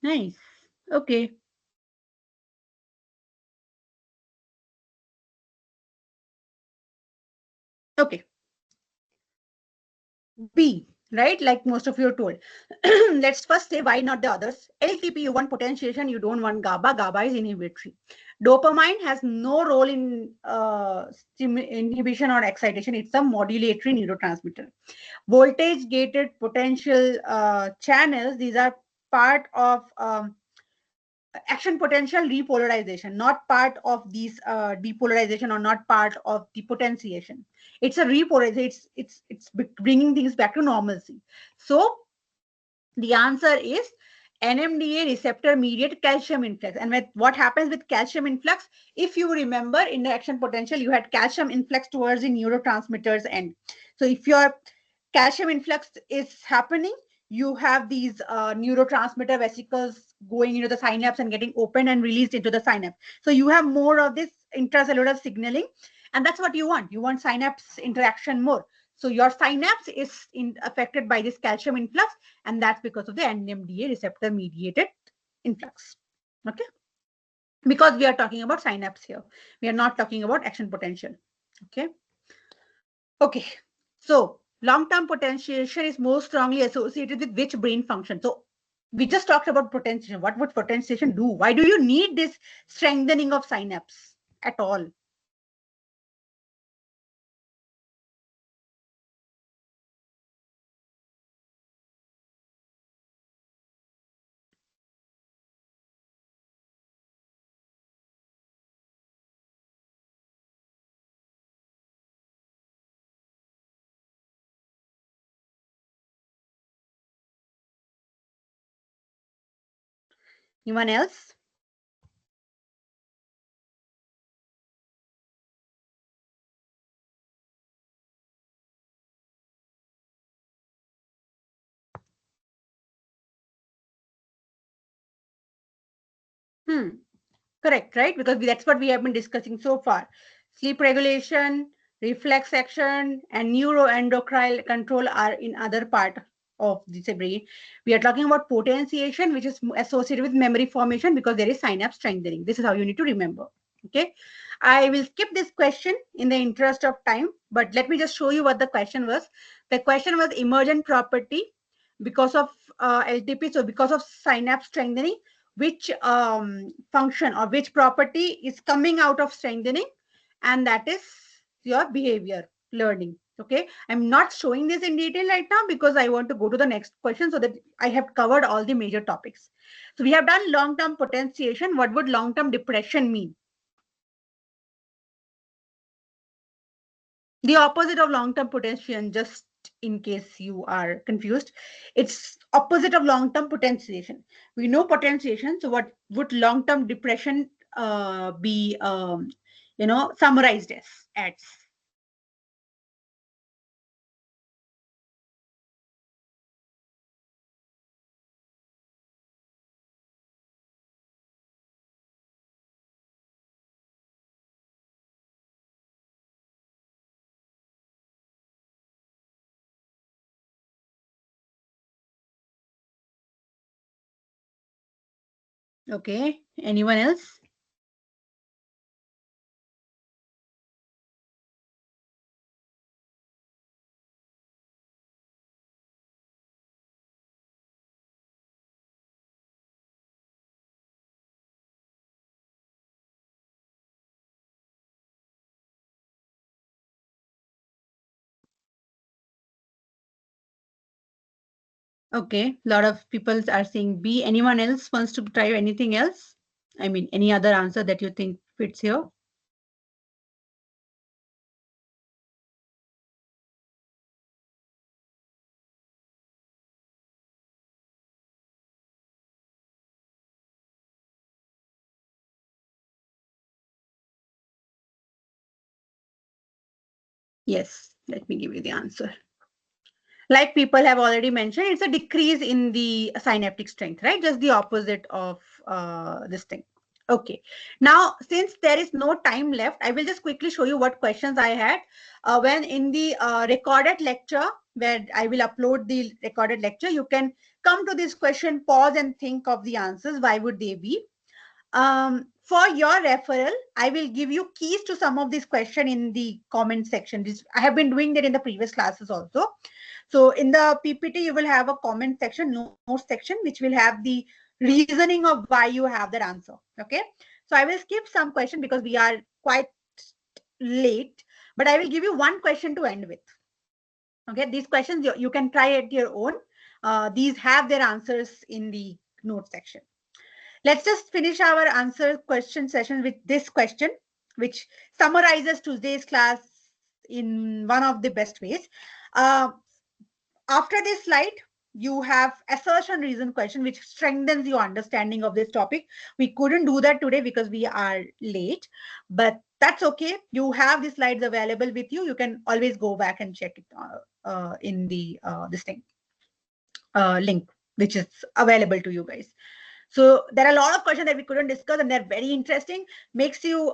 Nice. Okay. Okay. B, right? Like most of you are told. Let's first say why not the others. LTP, you want potentiation, you don't want GABA. GABA is inhibitory. Dopamine has no role in inhibition or excitation. It's a modulatory neurotransmitter. Voltage gated potential channels, these are part of action potential repolarization, not part of these depolarization, or not part of the potentiation. It's a repolarization. It's bringing things back to normalcy. So the answer is NMDA receptor mediated calcium influx. And what happens with calcium influx? If you remember, in the action potential, you had calcium influx towards the neurotransmitters end. So if you're calcium influx is happening, you have these neurotransmitter vesicles going into the synapse and getting opened and released into the synapse. So you have more of this intracellular signaling, and that's what you want. You want synapse interaction more. So your synapse is affected by this calcium influx, and that's because of the NMDA receptor mediated influx. Okay, because we are talking about synapse here, we are not talking about action potential. Okay. Okay, so long-term potentiation is most strongly associated with which brain function? So we just talked about potentiation. What would potentiation do? Why do you need this strengthening of synapse at all? Anyone else? Correct, right? Because that's what we have been discussing so far. Sleep regulation, reflex action, and neuroendocrine control are in other part of the brain. We are talking about potentiation, which is associated with memory formation because there is synapse strengthening. This is how you need to remember. Okay. I will skip this question in the interest of time, but let me just show you what the question was. The question was emergent property because of LTP. So because of synapse strengthening, which function or which property is coming out of strengthening, and that is your behavior learning. Okay, I'm not showing this in detail right now because I want to go to the next question so that I have covered all the major topics. So we have done long-term potentiation. What would long-term depression mean? The opposite of long-term potentiation, just in case you are confused, it's opposite of long-term potentiation. We know potentiation, so what would long-term depression be summarized as? Okay, anyone else? Okay, a lot of people are saying B. Anyone else wants to try anything else? I mean, any other answer that you think fits here? Yes, let me give you the answer. Like people have already mentioned, it's a decrease in the synaptic strength, right? Just the opposite of this thing. Okay. Now, since there is no time left, I will just quickly show you what questions I had when in the recorded lecture, where I will upload the recorded lecture. You can come to this question, pause and think of the answers. Why would they be? For your referral, I will give you keys to some of these questions in the comment section. I have been doing that in the previous classes also. So in the PPT, you will have a comment section, notes section, which will have the reasoning of why you have that answer. Okay. So I will skip some question because we are quite late, but I will give you one question to end with. Okay. These questions you can try at your own. These have their answers in the notes section. Let's just finish our answer question session with this question, which summarizes today's class in one of the best ways. After this slide, you have assertion reason question, which strengthens your understanding of this topic. We couldn't do that today because we are late, but that's okay. You have the slides available with you. You can always go back and check it in the this thing link, which is available to you guys. So there are a lot of questions that we couldn't discuss, and they're very interesting. Makes you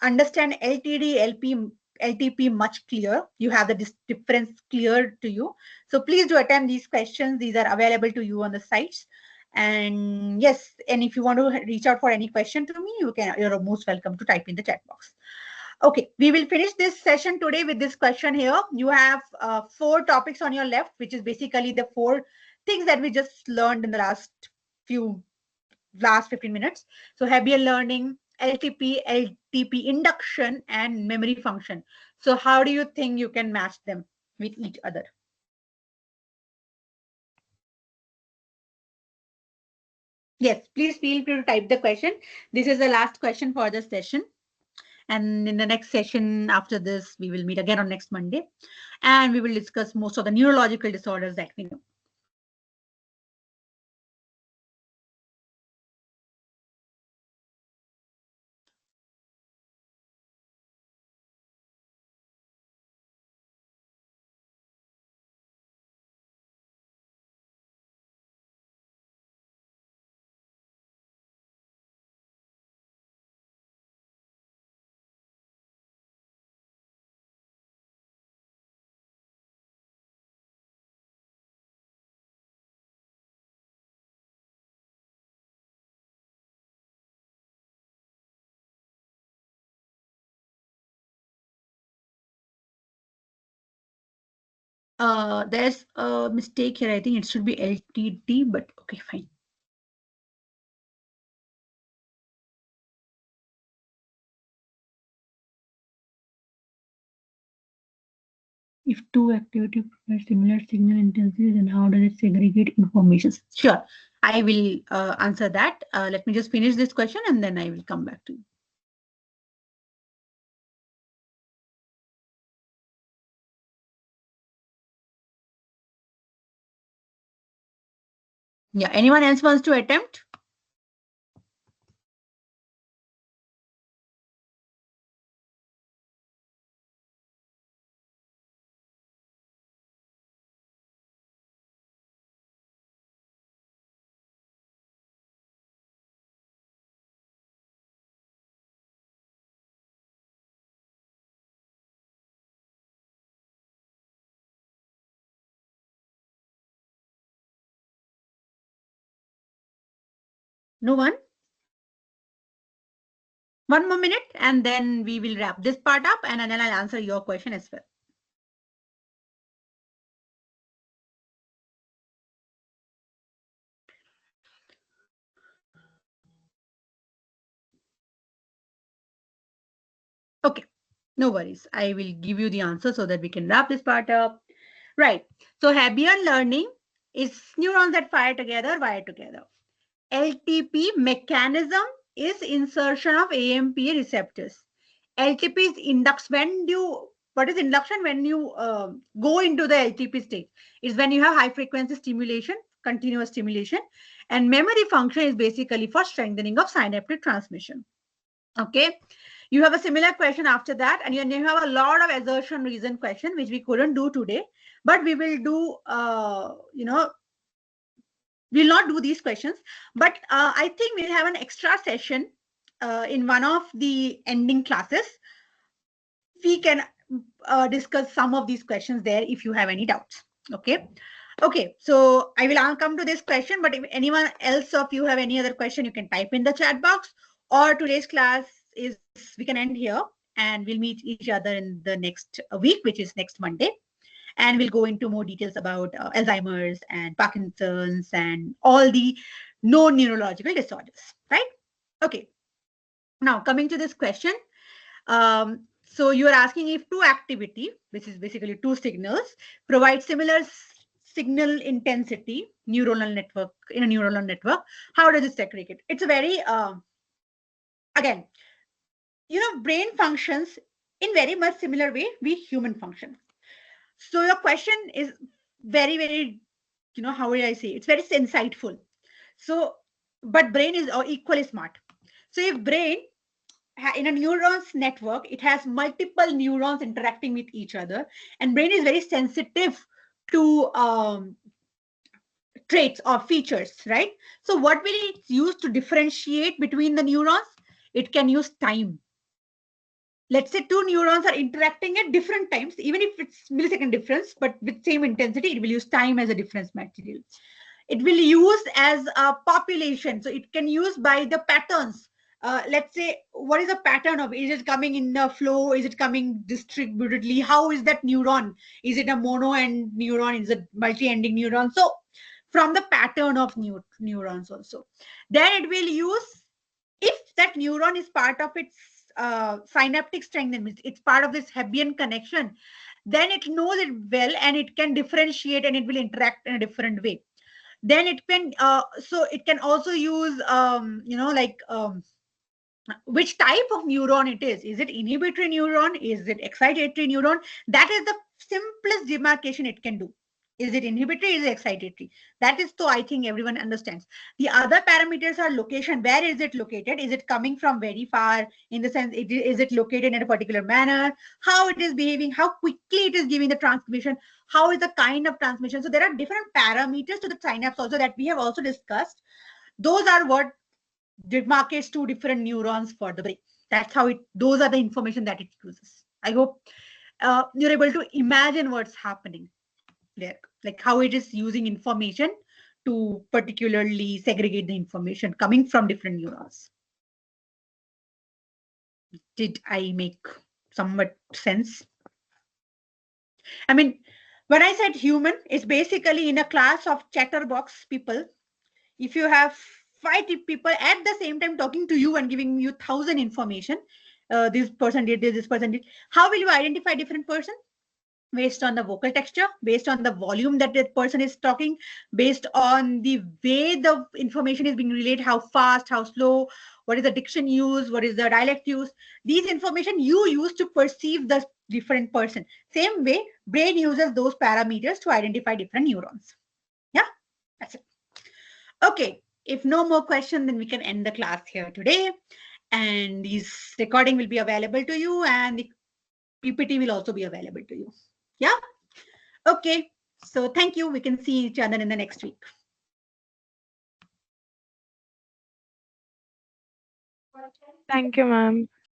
understand LTD, LTP much clear. You have the difference clear to you. So please do attempt these questions. These are available to you on the sites. And yes, and if you want to reach out for any question to me, you're most welcome to type in the chat box. Okay, we will finish this session today with this question here. You have 4 topics on your left, which is basically the 4 things that we just learned in the last 15 minutes. So Hebbian learning, LTP induction, and memory function. So how do you think you can match them with each other? Yes, please feel free to type the question. This is the last question for the session. And in the next session after this, we will meet again on next Monday. And we will discuss most of the neurological disorders that we know. There's a mistake here. I think it should be LTD, but okay, fine. If two activity provide similar signal intensity, then how does it segregate information? Sure, I will answer that. Let me just finish this question and then I will come back to you. Yeah, anyone else wants to attempt? No one? 1 more minute and then we will wrap this part up and then I'll answer your question as well. Okay, no worries. I will give you the answer so that we can wrap this part up. Right. So Hebbian learning is neurons that fire together, wire together. LTP mechanism is insertion of AMP receptors. LTP is induction. What is induction? When you go into the LTP state, is when you have high frequency stimulation, continuous stimulation, and memory function is basically for strengthening of synaptic transmission. Okay, you have a similar question after that, and you have a lot of assertion reason question which we couldn't do today, but we will do. We'll not do these questions, but I think we'll have an extra session in one of the ending classes. We can discuss some of these questions there if you have any doubts. Okay, so I will come to this question, but if anyone else of you have any other question, you can type in the chat box, or today's class is, we can end here and we'll meet each other in the next week, which is next Monday. And we'll go into more details about Alzheimer's and Parkinson's and all the known neurological disorders, right? Okay. Now, coming to this question. So you are asking if two activity, which is basically two signals, provide similar signal intensity neuronal network in a neuronal network, how does it segregate? It's a very, again, brain functions in very much similar way we human function. So your question is very, very, how will I say? It's very insightful. So, but brain is equally smart. So if brain in a neurons network, it has multiple neurons interacting with each other, and brain is very sensitive to traits or features, right? So what will it use to differentiate between the neurons? It can use time. Let's say two neurons are interacting at different times, even if it's millisecond difference, but with same intensity, it will use time as a difference material. It will use as a population, so it can use by the patterns. Let's say, what is the pattern of, is it coming in a flow, is it coming distributedly, how is that neuron, is it a mono end neuron, is it multi-ending neuron? So from the pattern of neurons also, then it will use, if that neuron is part of its synaptic strength, it's part of this Hebbian connection, then it knows it well and it can differentiate and it will interact in a different way. Then it can so it can also use which type of neuron it is. Is it inhibitory neuron? Is it excitatory neuron? That is the simplest demarcation it can do. Is it inhibitory? Is it excitatory? That is, so I think everyone understands. The other parameters are location. Where is it located? Is it coming from very far? In the sense, is it located in a particular manner? How it is behaving? How quickly it is giving the transmission? How is the kind of transmission? So there are different parameters to the synapse also that we have also discussed. Those are what demarcates two different neurons for the brain. That's how it, those are the information that it uses. I hope you're able to imagine what's happening there, like how it is using information to particularly segregate the information coming from different neurons. Did I make somewhat sense? I mean, when I said human, it's basically in a class of chatterbox people. If you have 5 people at the same time talking to you and giving you 1,000 information, this person did this person did, how will you identify different person? Based on the vocal texture, based on the volume that the person is talking, based on the way the information is being relayed, how fast, how slow, what is the diction used, what is the dialect used. These information you use to perceive the different person. Same way, brain uses those parameters to identify different neurons. Yeah, that's it. Okay, if no more question, then we can end the class here today. And this recording will be available to you, and the PPT will also be available to you. Yeah. Okay. So thank you. We can see each other in the next week. Thank you, ma'am.